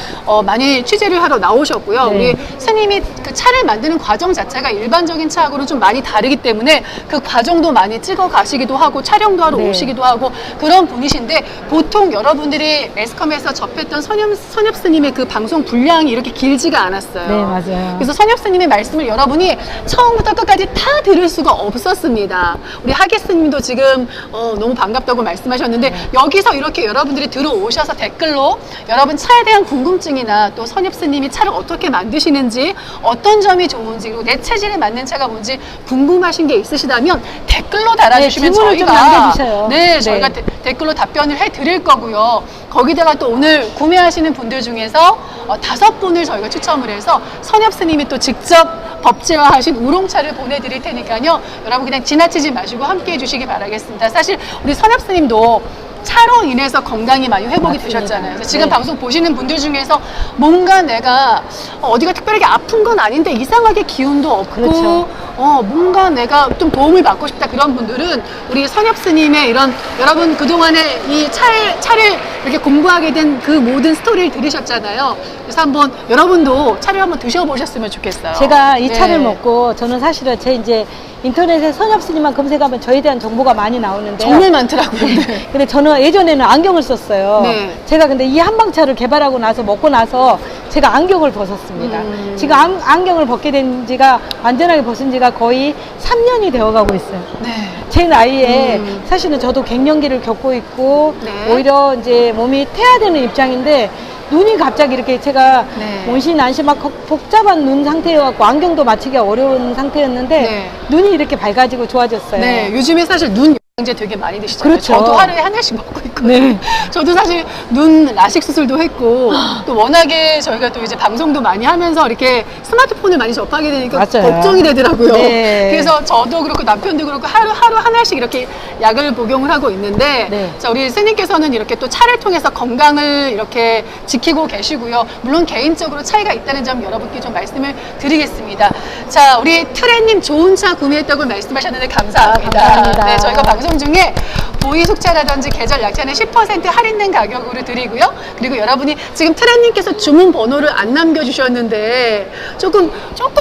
S1: 많이 취재를 하러 나오셨고요.
S2: 네.
S1: 우리 스님이 그 차를 만드는 과정 자체가 일반적인 차하고는 좀 많이 다르기 때문에 그 과정도 많이 찍어 가시기도 하고 촬영도 하러
S2: 네.
S1: 오시기도 하고 그런 분이신데 보통 여러분들이 매스컴에서 접했던 선엽스님의 그 방송 분량이 이렇게 길지가 않았어요.
S2: 네, 맞아요.
S1: 그래서 선엽스님의 말씀을 여러분이 처음부터 끝까지 다 들을 수가 없었습니다. 우리 하기스님도 지금 너무 반갑다고 말씀하셨는데 여기서 이렇게 여러분들이 들어오셔서 댓글로 여러분 차에 대한 궁금증이나 또 선엽스님이 차를 어떻게 만드시는지 어떤 점이 좋은지 그리고 내 체질에 맞는 차가 뭔지 궁금하신 게 있으시다면 댓글로 달아주시면
S2: 네, 질문을 좀
S1: 저희가
S2: 남겨주세요.
S1: 네, 저희가
S2: 네.
S1: 댓글로 답변을 해드릴 거고요. 거기다가 또 오늘 구매하시는 분들 중에서 5분을 저희가 추첨을 해서 선엽스님이 또 직접 법제화하신 우롱차를 보내드릴 테니까요. 여러분 그냥 지나치지 마시고 함께 해주시기 바라겠습니다. 사실 우리 선엽스님도 차로 인해서 건강이 많이 회복이
S2: 맞습니다.
S1: 되셨잖아요. 그래서 지금
S2: 네.
S1: 방송 보시는 분들 중에서 뭔가 내가 어디가 특별하게 아픈 건 아닌데 이상하게 기운도 없고
S2: 그렇죠.
S1: 뭔가 내가 좀 도움을 받고 싶다 그런 분들은 우리 선엽스님의 이런 여러분 그동안에 이 차를 이렇게 공부하게 된 그 모든 스토리를 들으셨잖아요. 그래서 한번 여러분도 차를 한번 드셔보셨으면 좋겠어요.
S2: 제가 이
S1: 네.
S2: 차를 먹고 저는 사실은 제 이제 인터넷에 선엽스님만 검색하면 저에 대한 정보가 많이 나오는데
S1: 정말 많더라고요. 네.
S2: 근데 저는 예전에는 안경을 썼어요.
S1: 네.
S2: 제가 근데 이 한방차를 개발하고 나서 먹고 나서 제가 안경을 벗었습니다. 지금 안경을 벗게 된 지가 완전하게 벗은 지가 거의 3년이 되어 가고 있어요.
S1: 네.
S2: 제 나이에 사실은 저도 갱년기를 겪고 있고
S1: 네.
S2: 오히려 이제 몸이 퇴화되는 입장인데 눈이 갑자기 이렇게 제가
S1: 네.
S2: 원시 난시 막 복잡한 눈 상태여갖고 안경도 맞추기가 어려운 상태였는데
S1: 네.
S2: 눈이 이렇게 밝아지고 좋아졌어요.
S1: 네, 요즘에 사실 눈 영양제 되게 많이 드시잖아요.
S2: 그렇죠.
S1: 저도 하루에 하나씩 먹고 있거든요.
S2: 네.
S1: 저도 사실 눈 라식 수술도 했고 또 워낙에 저희가 또 이제 방송도 많이 하면서 이렇게 스마트폰을 많이 접하게 되니까
S2: 맞아요.
S1: 걱정이 되더라고요.
S2: 네.
S1: 그래서 저도 그렇고 남편도 그렇고 하루 하나씩 이렇게 약을 복용을 하고 있는데
S2: 네.
S1: 자, 우리 스님께서는 이렇게 또 차를 통해서 건강을 이렇게 지키고 계시고요. 물론 개인적으로 차이가 있다는 점 여러분께 좀 말씀을 드리겠습니다. 자, 우리 트레님 좋은 차 구매했다고 말씀하셨는데 감사합니다.
S2: 감사합니다.
S1: 네, 저희가 방송 중에 보이 숙차라든지 계절 약차는 10% 할인된 가격으로 드리고요. 그리고 여러분이 지금 트레님께서 주문 번호를 안 남겨주셨는데 조금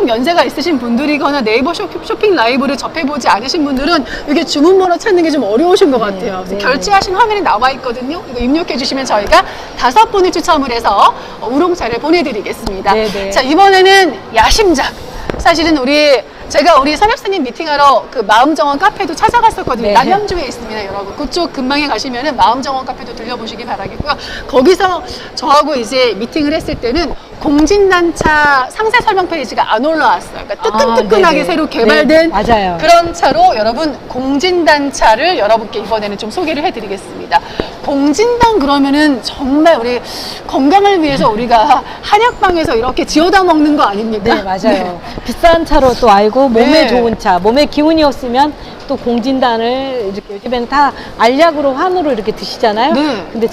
S1: 연세가 있으신 분들이거나 네이버 쇼핑 라이브를 접해보지 않으신 분들은 이게 주문 번호 찾는 게 좀 어려우신 것 같아요. 그래서
S2: 네.
S1: 결제하신 화면에 나와 있거든요. 이거 입력해 주시면 저희가 5분을 추첨을 해서 우롱차를 보내드리겠습니다.
S2: 네, 네.
S1: 자, 이번에는 야심작. 사실은 제가 우리 선엽스님 미팅하러 그 마음정원 카페도 찾아갔었거든요.
S2: 네.
S1: 남양주에 있습니다, 여러분. 그쪽 근방에 가시면은 마음정원 카페도 들려보시기 바라겠고요. 거기서 저하고 이제 미팅을 했을 때는 공진단차 상세 설명 페이지가 안 올라왔어요. 그러니까 뜨끈뜨끈하게
S2: 네네.
S1: 새로 개발된
S2: 네, 맞아요.
S1: 그런 차로 여러분 공진단차를 여러분께 이번에는 좀 소개를 해드리겠습니다. 공진단 그러면은 정말 우리 건강을 위해서 우리가 한약방에서 이렇게 지어다 먹는 거 아닙니까?
S2: 네, 맞아요.
S1: 네.
S2: 비싼 차로 또 알고 몸에
S1: 네.
S2: 좋은 차, 몸에 기운이 없으면 또 공진단을 이렇게 요즘에는 다 알약으로 환으로 이렇게 드시잖아요.
S1: 네.
S2: 근데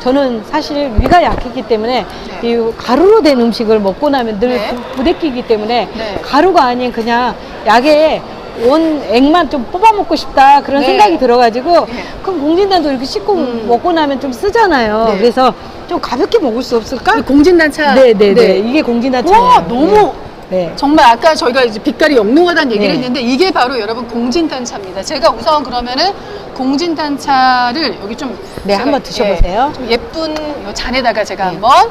S2: 저는 사실 위가 약했기 때문에
S1: 네.
S2: 이 가루로 된 음식을 먹고 나면 늘
S1: 네.
S2: 부대끼기 때문에
S1: 네.
S2: 가루가 아닌 그냥 약에 원액만 좀 뽑아 먹고 싶다 그런
S1: 네.
S2: 생각이 들어가지고
S1: 네.
S2: 그럼 공진단도 이렇게 씻고 먹고 나면 좀 쓰잖아요.
S1: 네.
S2: 그래서 좀 가볍게 먹을 수 없을까?
S1: 공진단차.
S2: 네네네. 이게 공진단차예요.
S1: 와, 너무
S2: 네.
S1: 정말 아까 저희가 이제 빛깔이 영롱하다는 얘기를
S2: 네.
S1: 했는데 이게 바로 여러분 공진단차입니다. 제가 우선 그러면은 공진단차를 여기 좀
S2: 네,
S1: 제가,
S2: 한번 드셔보세요.
S1: 좀 예쁜 요 잔에다가 제가
S2: 네.
S1: 한번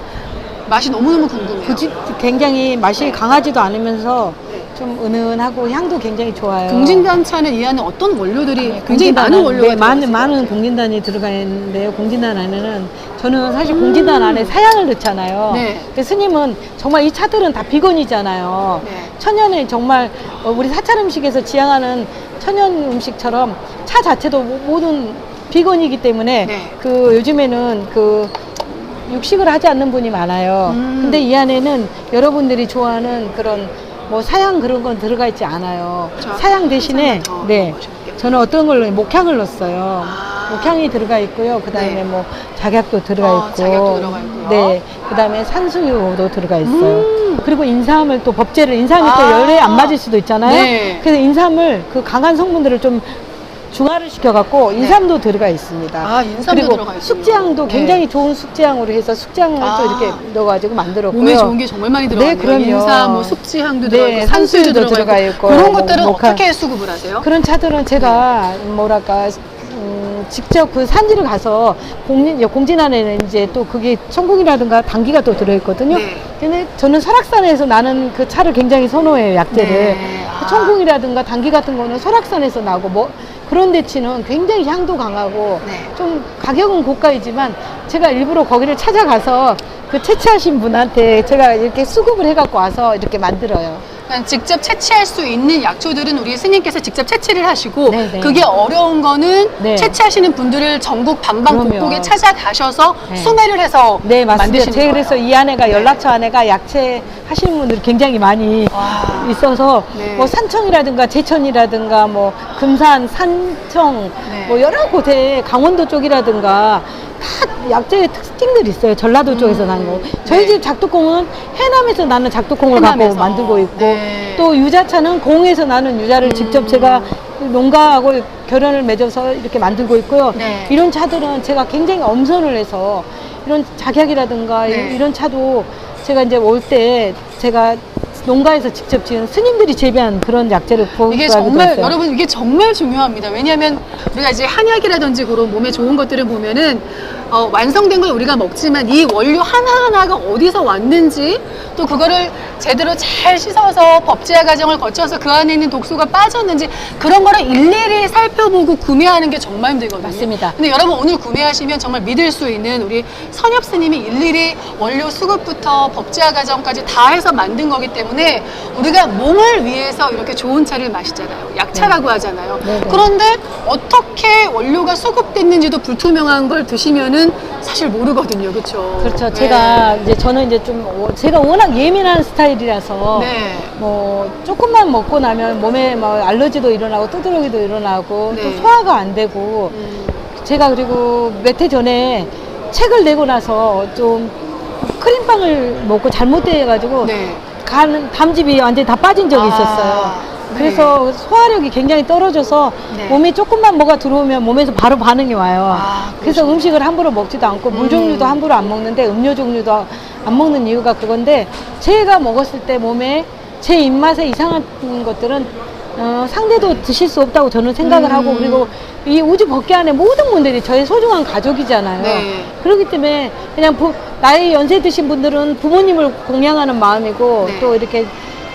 S1: 맛이 너무너무 궁금해요.
S2: 굉장히 맛이
S1: 네.
S2: 강하지도 않으면서 좀 은은하고 향도 굉장히 좋아요.
S1: 공진단차는 이 안에 어떤 원료들이
S2: 네,
S1: 굉장히 많은 원료가
S2: 네, 많은 공진단이 들어가 있는데요. 공진단 안에는 저는 사실 공진단 안에 사양을 넣잖아요.
S1: 네.
S2: 근데 스님은 정말 이 차들은 다 비건이잖아요.
S1: 네.
S2: 천연의 정말 우리 사찰 음식에서 지향하는 천연 음식처럼 차 자체도 모든 비건이기 때문에
S1: 네.
S2: 그 요즘에는 그 육식을 하지 않는 분이 많아요. 근데 이 안에는 여러분들이 좋아하는 그런 뭐 사양 그런 건 들어가 있지 않아요.
S1: 자,
S2: 사양 대신에
S1: 한 잔만 더
S2: 네
S1: 먹어볼게요.
S2: 저는 어떤 걸로 목향을 넣었어요.
S1: 아.
S2: 목향이 들어가 있고요. 그 다음에
S1: 네.
S2: 뭐 작약도 들어가 있고,
S1: 작약도 들어가 있고요.
S2: 네, 그 다음에 산수유도 들어가 있어요. 그리고 인삼을 또 법제를 인삼이 또
S1: 아.
S2: 열에 안 맞을 수도 있잖아요.
S1: 네.
S2: 그래서 인삼을 그 강한 성분들을 좀 중화를 시켜갖고 인삼도 들어가 있습니다.
S1: 아, 인삼도
S2: 그리고
S1: 들어가 있군요.
S2: 숙지향도
S1: 네.
S2: 굉장히 좋은 숙지향으로 해서 숙지향을
S1: 아.
S2: 또 이렇게 넣어가지고 만들었고요.
S1: 몸에 좋은 게 정말 많이 들어가요.
S2: 네, 그럼요.
S1: 인삼, 뭐 숙지향도
S2: 네,
S1: 들어가 있고, 산수유도
S2: 산수유도
S1: 들어가 있고,
S2: 들어가 있고,
S1: 그런
S2: 뭐
S1: 것들은
S2: 목화.
S1: 어떻게 수급을 하세요?
S2: 그런 차들은 제가 뭐랄까 직접 그 산지를 가서 공진 안에는 이제 또 그게 천국이라든가 당기가 또 들어있거든요.
S1: 네.
S2: 근데 저는 설악산에서 나는 그 차를 굉장히 선호해요, 약재를.
S1: 네. 아.
S2: 천국이라든가 당기 같은 거는 설악산에서 나고 뭐 그런 데치는 굉장히 향도 강하고
S1: 네.
S2: 좀 가격은 고가이지만 제가 일부러 거기를 찾아가서 그 채취하신 분한테 제가 이렇게 수급을 해갖고 와서 이렇게 만들어요.
S1: 그러니까 직접 채취할 수 있는 약초들은 우리 스님께서 직접 채취를 하시고
S2: 네네.
S1: 그게 어려운 거는
S2: 네.
S1: 채취하시는 분들을 전국 방방곡곡에
S2: 그럼요.
S1: 찾아가셔서
S2: 네.
S1: 수매를 해서
S2: 네, 맞습니다.
S1: 만드시는
S2: 제가
S1: 거예요.
S2: 그래서 이 안에가 연락처 안에가 약채 하시는 분들이 굉장히 많이
S1: 와.
S2: 있어서
S1: 네.
S2: 뭐 산청이라든가 제천이라든가 뭐 금산, 산청
S1: 네.
S2: 뭐 여러 곳에 강원도 쪽이라든가 다 약재의 특징들이 있어요. 전라도 쪽에서 나는 거. 저희
S1: 네.
S2: 집 작두콩은 해남에서 나는 작두콩을 갖고
S1: 해남에서.
S2: 만들고 있고
S1: 네.
S2: 또 유자차는 공에서 나는 유자를 직접 제가 농가하고 결연을 맺어서 이렇게 만들고 있고요.
S1: 네.
S2: 이런 차들은 제가 굉장히 엄선을 해서 이런 작약이라든가
S1: 네.
S2: 이런 차도 제가 이제 올 때 제가 농가에서 직접 지은 스님들이 재배한 그런 약재를
S1: 이게
S2: 구입하기도
S1: 정말
S2: 했어요.
S1: 여러분 이게 정말 중요합니다. 왜냐하면 우리가 이제 한약이라든지 그런 몸에 좋은 것들을 보면은 완성된 걸 우리가 먹지만 이 원료 하나하나가 어디서 왔는지 또 그거를 제대로 잘 씻어서 법제화 과정을 거쳐서 그 안에 있는 독소가 빠졌는지 그런 거를 일일이 살펴보고 구매하는 게 정말 힘들거든요.
S2: 맞습니다.
S1: 근데 여러분 오늘 구매하시면 정말 믿을 수 있는 우리 선엽 스님이 일일이 원료 수급부터 법제화 과정까지 다 해서 만든 거기 때문에 우리가 몸을 위해서 이렇게 좋은 차를 마시잖아요. 약차라고 하잖아요.
S2: 네네.
S1: 그런데 어떻게 원료가 수급됐는지도 불투명한 걸 드시면은 사실 모르거든요. 그렇죠?
S2: 그렇죠. 제가 이제 저는 이제 좀 제가 워낙 예민한 스타일이라서
S1: 네.
S2: 뭐 조금만 먹고 나면 몸에 뭐 알러지도 일어나고 두드러기도 일어나고
S1: 네.
S2: 또 소화가 안 되고 제가 그리고 몇 해 전에 책을 내고 나서 좀 크림빵을 먹고 잘못돼가지고
S1: 네.
S2: 담즙이 완전히 다 빠진 적이 있었어요.
S1: 네.
S2: 그래서 소화력이 굉장히 떨어져서
S1: 네.
S2: 몸에 조금만 뭐가 들어오면 몸에서 바로 반응이 와요.
S1: 아,
S2: 그래서
S1: 그러시구나.
S2: 음식을 함부로 먹지도 않고 물 종류도 함부로 안 먹는데 음료 종류도 안 먹는 이유가 그건데 제가 먹었을 때 몸에 제 입맛에 이상한 것들은 상대도 드실 수 없다고 저는 생각을 하고 그리고 이 우주 법계 안에 모든 분들이 저의 소중한 가족이잖아요.
S1: 네.
S2: 그렇기 때문에 그냥 나이 연세 드신 분들은 부모님을 공양하는 마음이고
S1: 네.
S2: 또 이렇게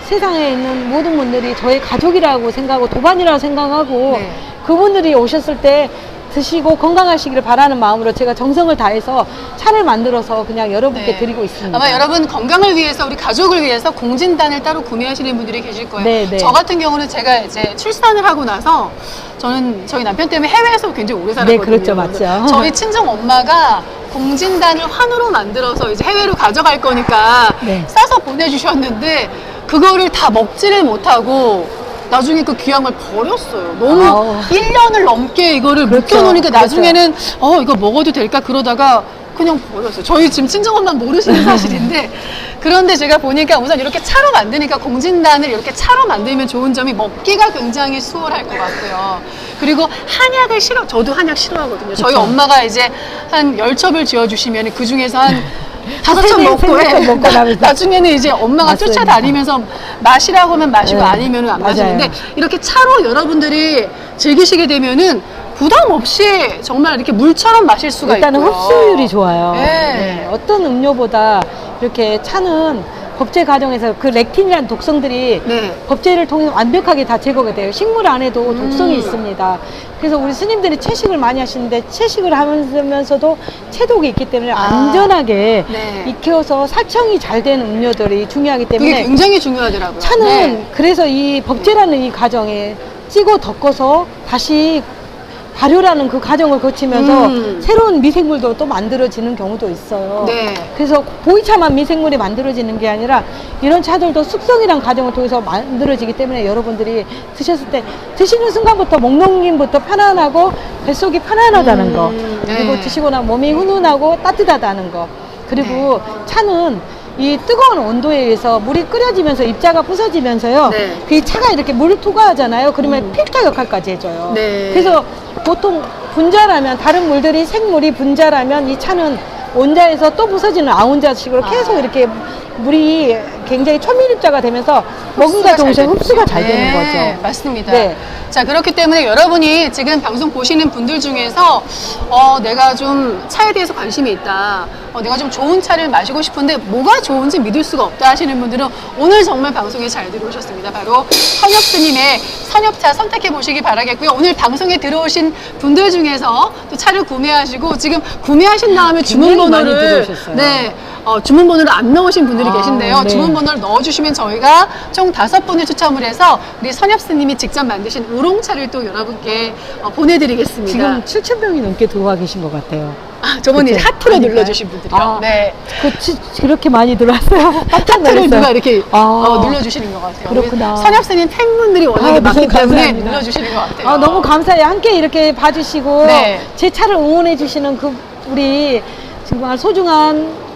S2: 세상에 있는 모든 분들이 저의 가족이라고 생각하고 도반이라고 생각하고
S1: 네.
S2: 그분들이 오셨을 때 드시고 건강하시기를 바라는 마음으로 제가 정성을 다해서 차를 만들어서 그냥 여러분께
S1: 네.
S2: 드리고 있습니다.
S1: 아마 여러분 건강을 위해서 우리 가족을 위해서 공진단을 따로 구매하시는 분들이 계실 거예요.
S2: 네, 네.
S1: 저 같은 경우는 제가 이제 출산을 하고 나서 저는 저희 남편 때문에 해외에서 굉장히 오래 살았거든요.
S2: 네, 그렇죠. 맞죠.
S1: 저희 친정 엄마가 공진단을 환으로 만들어서 이제 해외로 가져갈 거니까
S2: 네.
S1: 싸서 보내주셨는데 그거를 다 먹지를 못하고 나중에 그 귀한 걸 버렸어요. 너무
S2: 아우.
S1: 1년을 넘게 이거를
S2: 그렇죠.
S1: 묵혀놓으니까
S2: 그렇죠.
S1: 나중에는 이거 먹어도 될까 그러다가 그냥 버렸어요. 저희 지금 친정엄마 모르시는 사실인데 그런데 제가 보니까 우선 이렇게 차로 만드니까 공진단을 이렇게 차로 만들면 좋은 점이 먹기가 굉장히 수월할 것 같고요. 그리고 한약을 저도 한약 싫어하거든요. 저희
S2: 그쵸.
S1: 엄마가 이제 한 10첩을 지어주시면 그 중에서 한 다섯 잔 먹고 해.
S2: 먹고 나면
S1: 나중에는 이제 엄마가
S2: 맞습니다.
S1: 쫓아다니면서 마시라고 하면 마시고
S2: 네.
S1: 아니면은 안
S2: 맞아요.
S1: 마시는데 이렇게 차로 여러분들이 즐기시게 되면은 부담 없이 정말 이렇게 물처럼 마실 수가
S2: 일단은
S1: 있고요.
S2: 흡수율이 좋아요.
S1: 네.
S2: 네. 어떤 음료보다 이렇게 차는 법제 과정에서 그 렉틴이라는 독성들이
S1: 네.
S2: 법제를 통해서 완벽하게 다 제거가 돼요. 식물 안에도 독성이 있습니다. 그래서 우리 스님들이 채식을 많이 하시는데 채식을 하면서도 체독이 있기 때문에 안전하게
S1: 네.
S2: 익혀서 살청이 잘 되는 음료들이 중요하기
S1: 그게
S2: 때문에
S1: 굉장히 중요하더라고요.
S2: 차는
S1: 네.
S2: 그래서 이 법제라는 이 과정에 찌고 덮어서 다시 발효라는 그 과정을 거치면서 새로운 미생물도 또 만들어지는 경우도 있어요.
S1: 네.
S2: 그래서 보이차만 미생물이 만들어지는 게 아니라 이런 차들도 숙성이라는 과정을 통해서 만들어지기 때문에 여러분들이 드셨을 때 드시는 순간부터 목 넘김부터 편안하고 뱃속이 편안하다는 거, 그리고
S1: 네.
S2: 드시고 나면 몸이 훈훈하고 따뜻하다는 거, 그리고 차는 이 뜨거운 온도에 의해서 물이 끓여지면서 입자가 부서지면서요.
S1: 네.
S2: 그 차가 이렇게 물을 투과하잖아요. 그러면 필터 역할까지 해줘요.
S1: 네.
S2: 그래서 보통 분자라면 다른 물들이 생물이 분자라면 이 차는 온자에서 또 부서지는 아온자식으로 계속 이렇게 물이 굉장히 초밀입자가 되면서 먹음과 동시에 흡수가 잘 되는 거죠.
S1: 맞습니다.
S2: 네.
S1: 자, 그렇기 때문에 여러분이 지금 방송 보시는 분들 중에서 내가 좀 차에 대해서 관심이 있다. 내가 좀 좋은 차를 마시고 싶은데 뭐가 좋은지 믿을 수가 없다 하시는 분들은 오늘 정말 방송에 잘 들어오셨습니다. 바로 선엽스님의 선엽차 선택해 보시기 바라겠고요. 오늘 방송에 들어오신 분들 중에서 또 차를 구매하시고 지금 구매하신 다음에
S2: 굉장히 많이
S1: 주문번호를
S2: 들어오셨어요.
S1: 네. 주문번호를 안 넣으신 분들이 계신데요.
S2: 네.
S1: 주문번호를 넣어주시면 저희가 총 5분을 추첨을 해서 우리 선엽스님이 직접 만드신 우롱차를 또 여러분께 보내드리겠습니다.
S2: 지금 7,000명이 넘게 들어와 계신 것 같아요.
S1: 저번에
S2: 그쵸?
S1: 하트로
S2: 아닌가요?
S1: 눌러주신 분들이요. 네.
S2: 그렇게 많이 들어왔어요. 깜짝
S1: 하트를
S2: 놀랐어요.
S1: 누가 이렇게
S2: 아.
S1: 눌러주시는 것 같아요.
S2: 그렇구나.
S1: 선엽스님 팬분들이 워낙에 많기
S2: 너무
S1: 때문에
S2: 감사합니다.
S1: 눌러주시는 것 같아요.
S2: 너무 감사해요. 함께 이렇게 봐주시고
S1: 네.
S2: 제 차를 응원해 주시는 그 우리 정말 소중한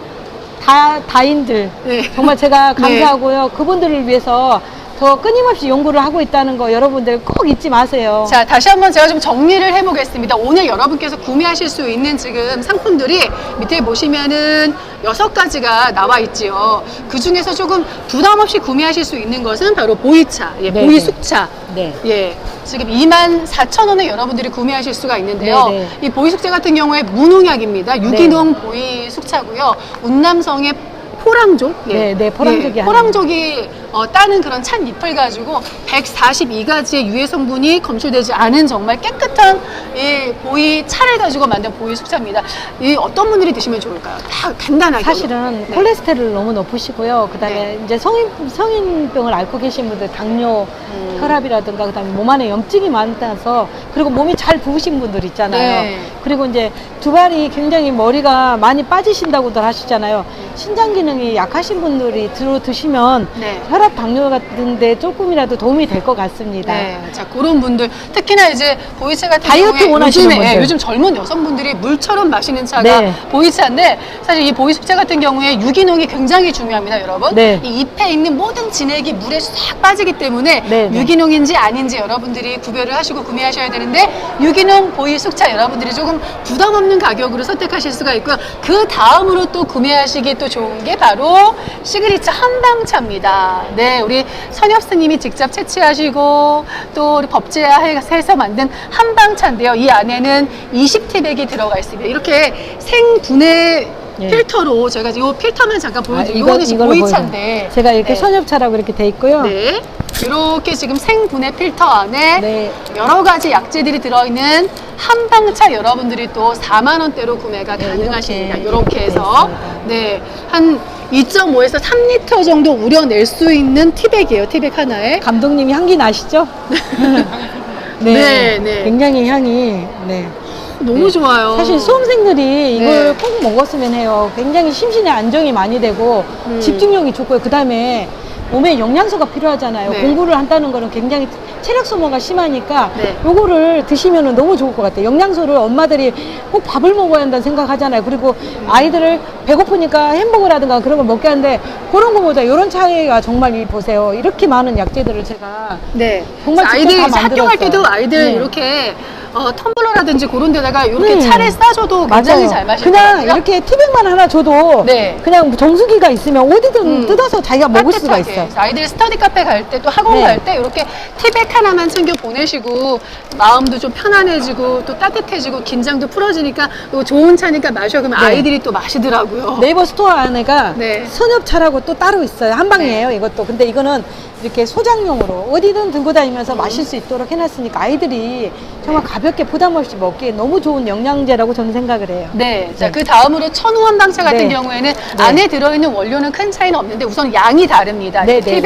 S2: 다인들
S1: 네.
S2: 정말 제가 감사하고요. 그분들을 위해서 더 끊임없이 연구를 하고 있다는 거 여러분들 꼭 잊지 마세요.
S1: 자, 다시 한번 제가 좀 정리를 해보겠습니다. 오늘 여러분께서 구매하실 수 있는 지금 상품들이 밑에 보시면은 6가지가 나와 있지요. 그 중에서 조금 부담 없이 구매하실 수 있는 것은 바로 보이차,
S2: 네,
S1: 보이
S2: 네.
S1: 숙차.
S2: 네.
S1: 예, 지금 24,000원에 여러분들이 구매하실 수가 있는데요.
S2: 네, 네.
S1: 이 보이 숙제 같은 경우에 무농약입니다. 유기농 보이 숙차고요. 운남성의 포랑족,
S2: 네, 포랑족이
S1: 포랑족이 따는 그런 찬 잎을 가지고 142가지의 유해 성분이 검출되지 않은 정말 깨끗한 이 보이 차를 가지고 만든 보이 숙차입니다. 이 어떤 분들이 드시면 좋을까요? 다 간단하게.
S2: 사실은
S1: 네.
S2: 콜레스테롤 너무 높으시고요. 그다음에
S1: 네.
S2: 이제 성인병을 앓고 계신 분들 당뇨, 혈압이라든가 그다음에 몸 안에 염증이 많아서 그리고 몸이 잘 부으신 분들 있잖아요.
S1: 네.
S2: 그리고 이제 두발이 굉장히 머리가 많이 빠지신다고들 하시잖아요. 신장 기능이 약하신 분들이 드시면
S1: 네.
S2: 혈압, 당뇨 같은데 조금이라도 도움이 될 것 같습니다.
S1: 네, 자 그런 분들 특히나 이제 보이차 같은
S2: 다이어트
S1: 경우에
S2: 원하시는
S1: 요즘에,
S2: 분들.
S1: 요즘 젊은 여성분들이 물처럼 마시는 차가
S2: 네.
S1: 보이차인데 사실 이 보이숙차 같은 경우에 유기농이 굉장히 중요합니다, 여러분.
S2: 네.
S1: 이 잎에 있는 모든 진액이 물에 싹 빠지기 때문에
S2: 네, 네.
S1: 유기농인지 아닌지 여러분들이 구별을 하시고 구매하셔야 되는데 유기농 보이숙차 여러분들이 조금 부담 없는 가격으로 선택하실 수가 있고요. 그 다음으로 또 구매하시기 또 좋은 게 바로 시그니처 한방차입니다. 네, 우리 선엽스님이 직접 채취하시고 또 우리 법제해서 만든 한방차인데요. 이 안에는 20티백이 들어가 있습니다. 이렇게 생분해
S2: 네.
S1: 필터로 제가 이 필터만 잠깐 보여드릴게요. 이거는 지금
S2: 이걸로
S1: 보이차인데
S2: 보여요. 제가 이렇게
S1: 네.
S2: 선엽차라고 이렇게 돼 있고요.
S1: 네. 이렇게 지금 생분해 필터 안에
S2: 네.
S1: 여러 가지 약재들이 들어있는 한방차 여러분들이 또 4만 원대로 구매가
S2: 네,
S1: 가능하십니다.
S2: 이렇게
S1: 이렇게 해서
S2: 있습니다.
S1: 네, 한 2.5에서 3리터 정도 우려낼 수 있는 티백이에요. 티백 하나에.
S2: 감독님이 향기 나시죠?
S1: 네, 네.
S2: 굉장히 향이, 네.
S1: 너무
S2: 네.
S1: 좋아요.
S2: 사실 수험생들이
S1: 네.
S2: 이걸 꼭 먹었으면 해요. 굉장히 심신의 안정이 많이 되고 집중력이 좋고요. 그 다음에 몸에 영양소가 필요하잖아요.
S1: 네.
S2: 공부를 한다는 거는 굉장히 체력 소모가 심하니까
S1: 네.
S2: 요거를 드시면 너무 좋을 것 같아요. 영양소를 엄마들이 꼭 밥을 먹어야 한다는 생각하잖아요. 그리고 아이들을 배고프니까 햄버거라든가 그런 걸 먹게 하는데 그런 거보다 이런 차이가 정말 보세요. 이렇게 많은 약재들을 제가
S1: 네.
S2: 정말
S1: 그래서
S2: 직접
S1: 아이들
S2: 다
S1: 학교 갈 때도
S2: 만들었어요.
S1: 아이들
S2: 네.
S1: 이렇게 텀블러라든지 그런 데다가 이렇게 차를 싸줘도 굉장히 잘 마시더라고요.
S2: 그냥 이렇게 티백만 하나 줘도
S1: 네.
S2: 그냥 정수기가 있으면 어디든 뜯어서 자기가 먹을 수가
S1: 따뜻하게.
S2: 있어요.
S1: 아이들 스터디 카페 갈 때 또 학원
S2: 네.
S1: 갈 때 이렇게 티백 하나만 챙겨 보내시고 마음도 좀 편안해지고 또 따뜻해지고 긴장도 풀어지니까 이거 좋은 차니까 마셔 그러면
S2: 네.
S1: 아이들이 또 마시더라고요.
S2: 네이버 스토어 안에가
S1: 네.
S2: 선엽차라고 또 따로 있어요. 한 방이에요, 이것도. 근데 이거는 이렇게 소장용으로 어디든 들고 다니면서 마실 수 있도록 해놨으니까 아이들이 정말 가볍게 부담 없이 먹기에 너무 좋은 영양제라고 저는 생각을 해요.
S1: 네. 자,
S2: 네.
S1: 그 다음으로 천우원당차 같은
S2: 네.
S1: 경우에는 안에 들어있는 원료는 큰 차이는 없는데 우선 양이 다릅니다.
S2: 네, 네,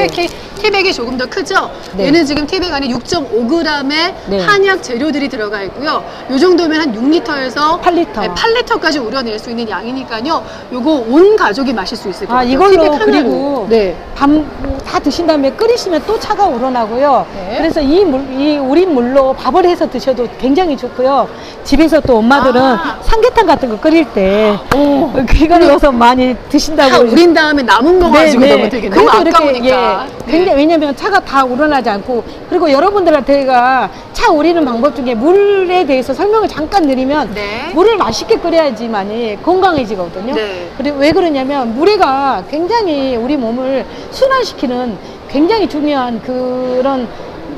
S1: 티백이 조금 더 크죠?
S2: 네.
S1: 얘는 지금 티백 안에 6.5g의
S2: 네.
S1: 한약 재료들이 들어가 있고요. 이 정도면 한 6리터에서
S2: 8리터.
S1: 8리터까지 우려낼 수 있는 양이니까요. 요거 온 가족이 마실 수 있을 것 같아요.
S2: 이걸로
S1: 티백 하나로.
S2: 그리고
S1: 네.
S2: 밥 다 드신 다음에 끓이시면 또 차가 우러나고요.
S1: 네.
S2: 그래서 이 우린 물로 밥을 해서 드셔도 굉장히 좋고요. 집에서 또 엄마들은 삼계탕 같은 거 끓일 때 이걸 넣어서 많이 드신다고.
S1: 다 우린 다음에 남은 거 가지고 넣으면 되게 너무
S2: 그래도
S1: 아까우니까.
S2: 예, 굉장히 왜냐면 차가 다 우러나지 않고 그리고 여러분들한테가 차 우리는 방법 중에 물에 대해서 설명을 잠깐 드리면
S1: 네.
S2: 물을 맛있게 끓여야지만이 건강해지거든요.
S1: 네.
S2: 그리고 왜 그러냐면 물회가 굉장히 우리 몸을 순환시키는 굉장히 중요한 그런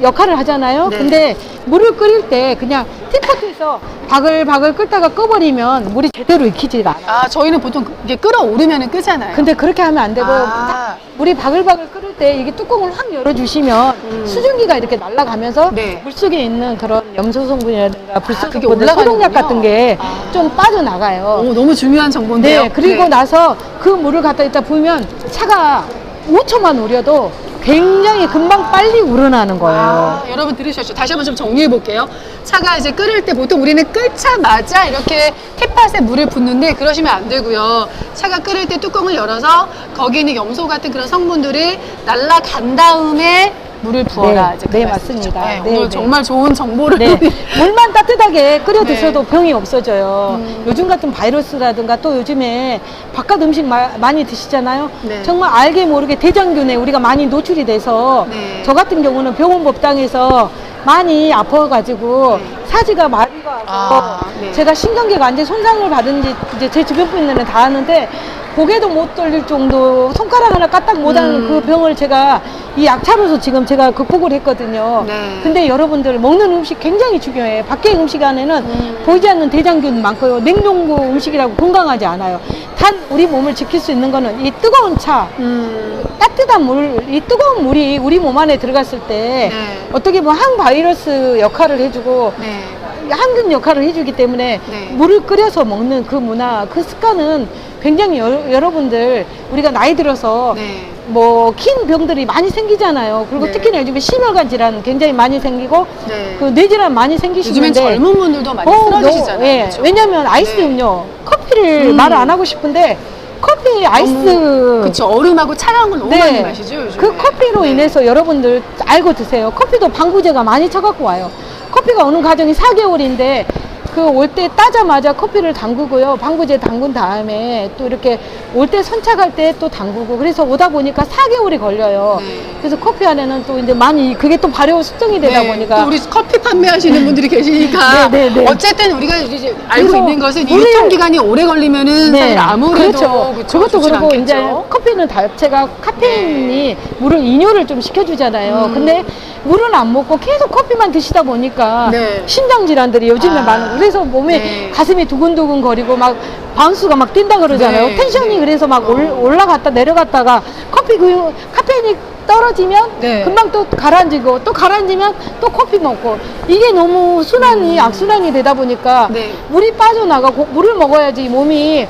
S2: 역할을 하잖아요.
S1: 네.
S2: 근데 물을 끓일 때 그냥 티포트에서 바글바글 끓다가 꺼버리면 물이 제대로 익히질 않아요.
S1: 저희는 보통 이게 끓어오르면 끄잖아요.
S2: 근데 그렇게 하면 안 되고
S1: 아.
S2: 물이 바글바글 끓을 때 이게 뚜껑을 확 열어주시면 수증기가 이렇게 날아가면서
S1: 네.
S2: 물속에 있는 그런 염소 성분이라든가 불소
S1: 그게
S2: 성분들,
S1: 올라가는군요.
S2: 소독약 같은 게 좀 빠져나가요.
S1: 오, 너무 중요한 정보인데요.
S2: 네, 그리고 나서 그 물을 갖다 이따 부으면 차가 5초만 우려도 굉장히 금방 빨리 우러나는 거예요.
S1: 여러분 들으셨죠? 다시 한번 좀 정리해 볼게요. 차가 이제 끓을 때 보통 우리는 끓자마자 이렇게 티팟에 물을 붓는데 그러시면 안 되고요. 차가 끓을 때 뚜껑을 열어서 거기 있는 염소 같은 그런 성분들이 날아간 다음에 물을 부어라.
S2: 네,
S1: 이제 그
S2: 네,
S1: 말씀이죠.
S2: 맞습니다.
S1: 네,
S2: 네,
S1: 오늘
S2: 네.
S1: 정말 좋은 정보를
S2: 네, 물만 따뜻하게 끓여
S1: 네.
S2: 드셔도 병이 없어져요. 요즘 같은 바이러스라든가 또 요즘에 바깥 음식 많이 드시잖아요.
S1: 네.
S2: 정말 알게 모르게 대장균에 우리가 많이 노출이 돼서
S1: 네.
S2: 저 같은 경우는 병원 법당에서 많이 아파가지고
S1: 네.
S2: 사지가 마비가 와서
S1: 네.
S2: 제가 신경계가 완전 손상을 받은지 이제 제 주변 분들은 다 아는데 고개도 못 돌릴 정도 손가락 하나 까딱 못하는 그 병을 제가 이 약차로서 지금 제가 극복을 했거든요.
S1: 네.
S2: 근데 여러분들 먹는 음식 굉장히 중요해요. 밖의 음식 안에는 보이지 않는 대장균 많고요. 냉동고 음식이라고 건강하지 않아요. 단 우리 몸을 지킬 수 있는 거는 이 뜨거운 차, 따뜻한 물, 이 뜨거운 물이 우리 몸 안에 들어갔을 때
S1: 네.
S2: 어떻게 보면 항바이러스 역할을 해주고
S1: 네.
S2: 항균 역할을 해주기 때문에
S1: 네.
S2: 물을 끓여서 먹는 그 문화, 그 습관은 굉장히 여러분들 우리가 나이 들어서
S1: 네.
S2: 뭐 긴 병들이 많이 생기잖아요. 그리고
S1: 네.
S2: 특히나 요즘에 심혈관 질환 굉장히 많이 생기고
S1: 네.
S2: 그 뇌질환 많이
S1: 요즘엔
S2: 생기시는데
S1: 젊은 분들도 많이
S2: 너무,
S1: 쓰러지시잖아요.
S2: 예.
S1: 그렇죠?
S2: 왜냐면 아이스
S1: 네.
S2: 음료, 커피를 말을 안 하고 싶은데 커피 아이스
S1: 그쵸. 얼음하고 차가운 걸 너무
S2: 네.
S1: 많이 마시죠, 요즘에.
S2: 그 커피로
S1: 네.
S2: 인해서 여러분들 알고 드세요. 커피도 방부제가 많이 쳐갖고 와요. 커피가 오는 과정이 4개월인데 그 올 때 따자마자 커피를 담그고요. 방부제 담근 다음에 또 이렇게 올 때 선착할 때 또 담그고 그래서 오다 보니까 4개월이 걸려요.
S1: 네.
S2: 그래서 커피 안에는 또 이제 많이 그게 또 발효 숙성이 되다
S1: 네,
S2: 보니까
S1: 또 우리 커피 판매하시는 분들이 계시니까
S2: 네, 네, 네.
S1: 어쨌든 우리가 이제 알고
S2: 그래서
S1: 있는 것은 이
S2: 물을-
S1: 유통기간이 오래 걸리면은 사실 아무래도
S2: 그렇죠.
S1: 그쵸,
S2: 그것도
S1: 좋진
S2: 그리고
S1: 않겠죠.
S2: 이제 커피는 자체가 카페인이 물을 이뇨를 좀 시켜주잖아요. 근데 물은 안 먹고 계속 커피만 드시다 보니까
S1: 네.
S2: 신장 질환들이 요즘에
S1: 아,
S2: 많은 그래서 몸에
S1: 네.
S2: 가슴이 두근두근 거리고 막 바운스가 막 뛴다 그러잖아요.
S1: 네,
S2: 텐션이
S1: 네.
S2: 그래서 막 올라갔다 내려갔다가 카페인이 떨어지면
S1: 네.
S2: 금방 또 가라앉고 또 가라앉으면 또 커피 먹고 이게 너무 순환이 악순환이 되다 보니까
S1: 네.
S2: 물이 빠져나가고 물을 먹어야지 몸이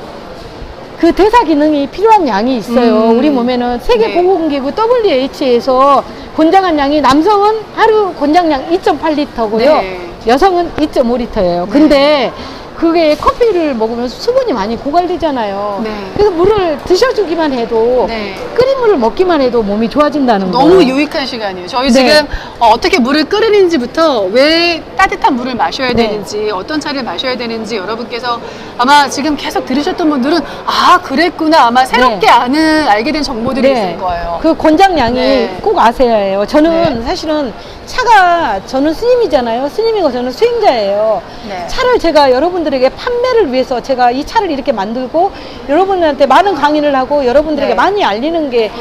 S2: 그 대사 기능이 필요한 양이 있어요. 우리 몸에는 세계
S1: 네.
S2: 보건기구 WH에서 권장한 양이 남성은 하루 권장량 2.8리터고요.
S1: 네.
S2: 여성은 2.5리터예요. 근데 그게 커피를 먹으면 수분이 많이 고갈되잖아요.
S1: 네.
S2: 그래서 물을 드셔주기만 해도
S1: 네.
S2: 끓인 물을 먹기만 해도 몸이 좋아진다는
S1: 너무
S2: 거예요.
S1: 유익한 시간이에요. 저희
S2: 네.
S1: 지금 어떻게 물을 끓이는지부터 왜 따뜻한 물을 마셔야
S2: 네.
S1: 되는지 어떤 차를 마셔야 되는지 여러분께서 아마 지금 계속 들으셨던 분들은 아 그랬구나 아마 새롭게 알게 된 정보들이 있을 거예요.
S2: 그 권장량이
S1: 네.
S2: 꼭 아셔야 해요. 저는
S1: 네.
S2: 사실은 차가 저는 스님이잖아요. 스님이고 저는 수행자예요.
S1: 네.
S2: 차를 제가 여러분들에게 판매를 위해서 제가 이 차를 이렇게 만들고 여러분들한테 많은 강의를 하고 여러분들에게
S1: 네.
S2: 많이 알리는 게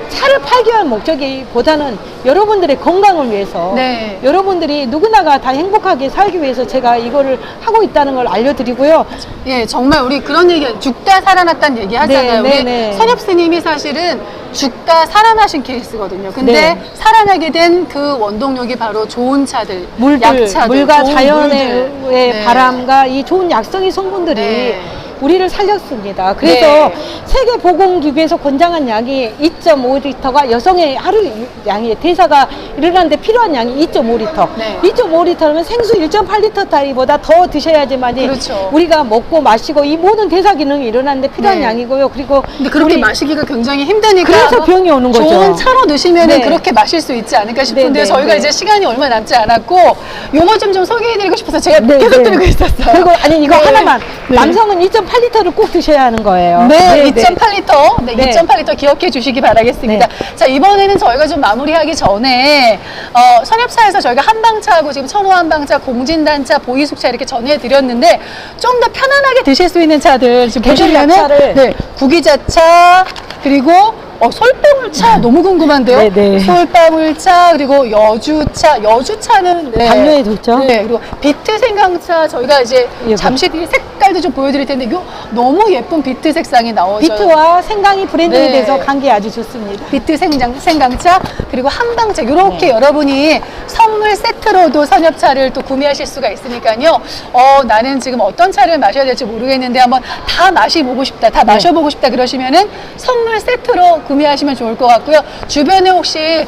S2: 차를 팔기 위한 목적이보다는 여러분들의 건강을 위해서
S1: 네.
S2: 여러분들이 누구나가 다 행복하게 살기 위해서 제가 이거를 하고 있다는 걸 알려드리고요.
S1: 예, 정말 우리 그런 얘기, 죽다 살아났다는 얘기 하잖아요.
S2: 네, 네,
S1: 우리
S2: 네.
S1: 선엽 스님이 사실은 죽다 살아나신 케이스거든요. 근데
S2: 네.
S1: 살아나게 된 그 원동력이 바로 좋은 차들,
S2: 물들,
S1: 약차들,
S2: 물과
S1: 좋은
S2: 자연의
S1: 물들. 네.
S2: 바람과 이 좋은 약성의 성분들이
S1: 네.
S2: 우리를 살렸습니다. 그래서
S1: 네.
S2: 세계보건기구에서 권장한 양이 2.5리터가 여성의 하루 양이 대사가 일어나는데 필요한 양이 2.5리터.
S1: 네.
S2: 2.5리터면 생수 1.8리터 따위보다 더 드셔야지만이
S1: 그렇죠.
S2: 우리가 먹고 마시고 이 모든 대사 기능이 일어나는데 필요한
S1: 네.
S2: 양이고요. 그리고
S1: 근데 그렇게
S2: 우리
S1: 마시기가 굉장히 힘드니까
S2: 그래서 병이 오는 거죠.
S1: 좋은 차로 드시면
S2: 네.
S1: 그렇게 마실 수 있지 않을까 싶은데
S2: 네, 네,
S1: 저희가
S2: 네.
S1: 이제 시간이 얼마 남지 않았고 요거 좀 소개해드리고 싶어서 제가
S2: 네,
S1: 계속
S2: 네.
S1: 드리고 있었어요.
S2: 그리고 아니 이거
S1: 네.
S2: 하나만
S1: 네.
S2: 남성은 2.8리터를 꼭 드셔야 하는 거예요.
S1: 네, 2.8리터. 네,
S2: 네.
S1: 2.8리터 기억해 주시기 바라겠습니다.
S2: 네.
S1: 자, 이번에는 저희가 좀 마무리하기 전에, 선엽차에서 저희가 한방차하고 지금 천호 한방차, 공진단차, 보이숙차 이렇게 전해드렸는데, 좀 더 편안하게 드실 수 있는 차들 지금
S2: 계절
S1: 보시면은,
S2: 약차를.
S1: 네, 구기자차, 그리고 솔방울차 너무 궁금한데요.
S2: 네, 네.
S1: 솔방울차, 그리고 여주차는 네.
S2: 당뇨에 좋죠.
S1: 네, 그리고 비트 생강차 저희가 이제
S2: 이거.
S1: 잠시 뒤에 색깔도 좀 보여드릴 텐데 이거 너무 예쁜 비트 색상이 나오죠.
S2: 비트와 생강이 브랜딩이
S1: 네.
S2: 돼서 감기에 아주 좋습니다.
S1: 비트 생강차 그리고 한방차 이렇게
S2: 네.
S1: 여러분이 선물 세트로도 선엽차를 또 구매하실 수가 있으니까요. 나는 지금 어떤 차를 마셔야 될지 모르겠는데 한번 다 마셔보고 싶다, 다
S2: 네.
S1: 마셔보고 싶다 그러시면은 선물 세트로 구매하시면 좋을 것 같고요. 주변에 혹시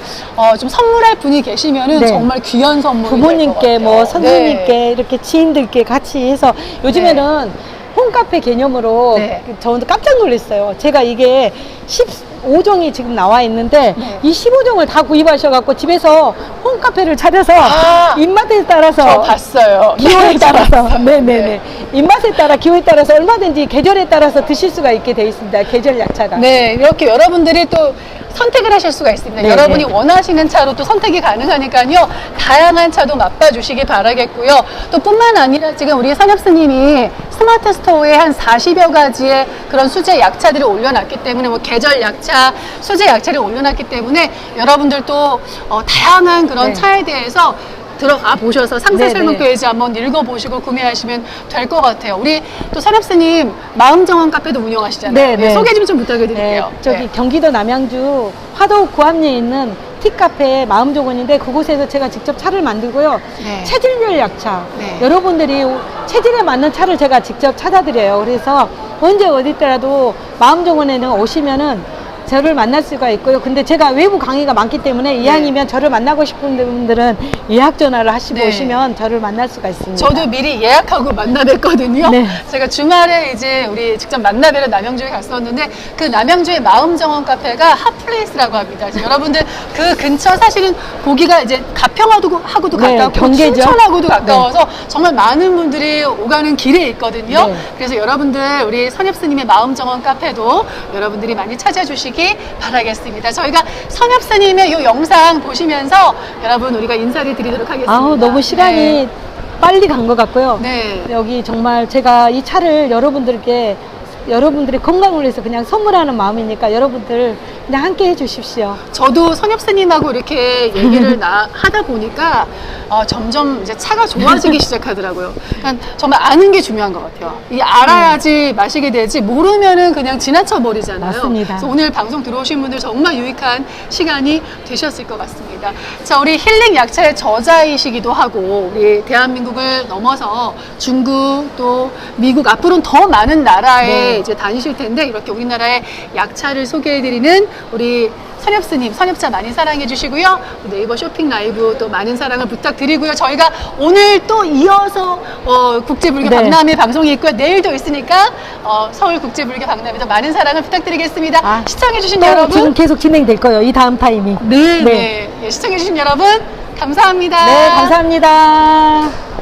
S1: 좀 선물할 분이 계시면은
S2: 네.
S1: 정말 귀한 선물이 될것
S2: 부모님께
S1: 같아요.
S2: 뭐 선생님께
S1: 네.
S2: 이렇게 지인들께 같이 해서 요즘에는 홈카페 개념으로
S1: 네.
S2: 저도 깜짝 놀랐어요. 제가 이게 15종이 지금 나와 있는데
S1: 네.
S2: 이 15종을 다 구입하셔갖고 집에서 홈카페를 차려서
S1: 아.
S2: 입맛에 따라서
S1: 저 봤어요.
S2: 기호에 따라서 네네네
S1: 네.
S2: 입맛에 따라 기호에 따라서 얼마든지 계절에 따라서 드실 수가 있게 되어 있습니다. 계절 약차가.
S1: 네, 이렇게 여러분들이 또 선택을 하실 수가 있습니다.
S2: 네,
S1: 여러분이
S2: 네.
S1: 원하시는 차로 또 선택이 가능하니까요. 다양한 차도 맛봐 주시기 바라겠고요. 또 뿐만 아니라 지금 우리 선엽스님이 스마트 스토어에 한 40여 가지의 그런 수제 약차들을 올려놨기 때문에 뭐 계절 약차, 수제 약차를 올려놨기 때문에 여러분들도 다양한 그런
S2: 네.
S1: 차에 대해서 들어가 보셔서 상세
S2: 네,
S1: 설명
S2: 네.
S1: 페이지 한번 읽어보시고 구매하시면 될 것 같아요. 우리 또 선엽스님 마음정원 카페도 운영하시잖아요.
S2: 네, 네.
S1: 소개 좀 부탁드릴게요.
S2: 저기
S1: 네.
S2: 경기도 남양주 화도 구암리에 있는 티카페 마음조건인데 그곳에서 제가 직접 차를 만들고요.
S1: 네.
S2: 체질별 약차.
S1: 네.
S2: 여러분들이 체질에 맞는 차를 제가 직접 찾아드려요. 그래서 언제 어디더라도 마음조건에는 오시면은 저를 만날 수가 있고요. 근데 제가 외부 강의가 많기 때문에 이왕이면 저를 만나고 싶은 분들은 예약 전화를 하시고
S1: 네.
S2: 오시면 저를 만날 수가 있습니다.
S1: 저도 미리 예약하고 만나뵀거든요.
S2: 네.
S1: 제가 주말에 이제 우리 직접 만나뵈러 남양주에 갔었는데 그 남양주의 마음정원 카페가 핫플레이스라고 합니다. 그래서 여러분들 그 근처 사실은 거기가 이제 가평하고도
S2: 네,
S1: 가깝고
S2: 경계죠.
S1: 춘천하고도 가까워서 정말 많은 분들이 오가는 길에 있거든요.
S2: 네.
S1: 그래서 여러분들 우리 선엽스님의 마음정원 카페도 여러분들이 많이 찾아주시기 바라겠습니다. 저희가 선엽스님의 이 영상 보시면서 여러분 우리가 인사를 드리도록 하겠습니다.
S2: 아우 너무 시간이
S1: 네.
S2: 빨리 간 것 같고요.
S1: 네.
S2: 여기 정말 제가 이 차를 여러분들께 여러분들의 건강을 위해서 그냥 선물하는 마음이니까 여러분들 그냥 함께 해주십시오.
S1: 저도 선엽스님하고 이렇게 얘기를 하다 보니까 점점 이제 차가 좋아지기 시작하더라고요. 그러니까 정말 아는 게 중요한 것 같아요. 이 알아야지 마시게 되지 모르면은 그냥 지나쳐 버리잖아요.
S2: 맞습니다.
S1: 그래서 오늘 방송 들어오신 분들 정말 유익한 시간이 되셨을 것 같습니다. 자, 우리 힐링 약차의 저자이시기도 하고 우리 대한민국을 넘어서 중국 또 미국 앞으로는 더 많은 나라에
S2: 네.
S1: 이제 다니실 텐데 이렇게 우리나라의 약차를 소개해드리는 우리 선엽스님, 선엽차 많이 사랑해 주시고요. 네이버 쇼핑 라이브 또 많은 사랑을 부탁드리고요. 저희가 오늘 또 이어서 국제불교
S2: 네.
S1: 박람회 방송이 있고요. 내일도 있으니까 서울 국제불교 박람회도 많은 사랑을 부탁드리겠습니다. 시청해 주신
S2: 또
S1: 여러분
S2: 지금 계속 진행될 거예요. 이 다음 타임이.
S1: 네. 시청해 주신 여러분 감사합니다.
S2: 네, 감사합니다.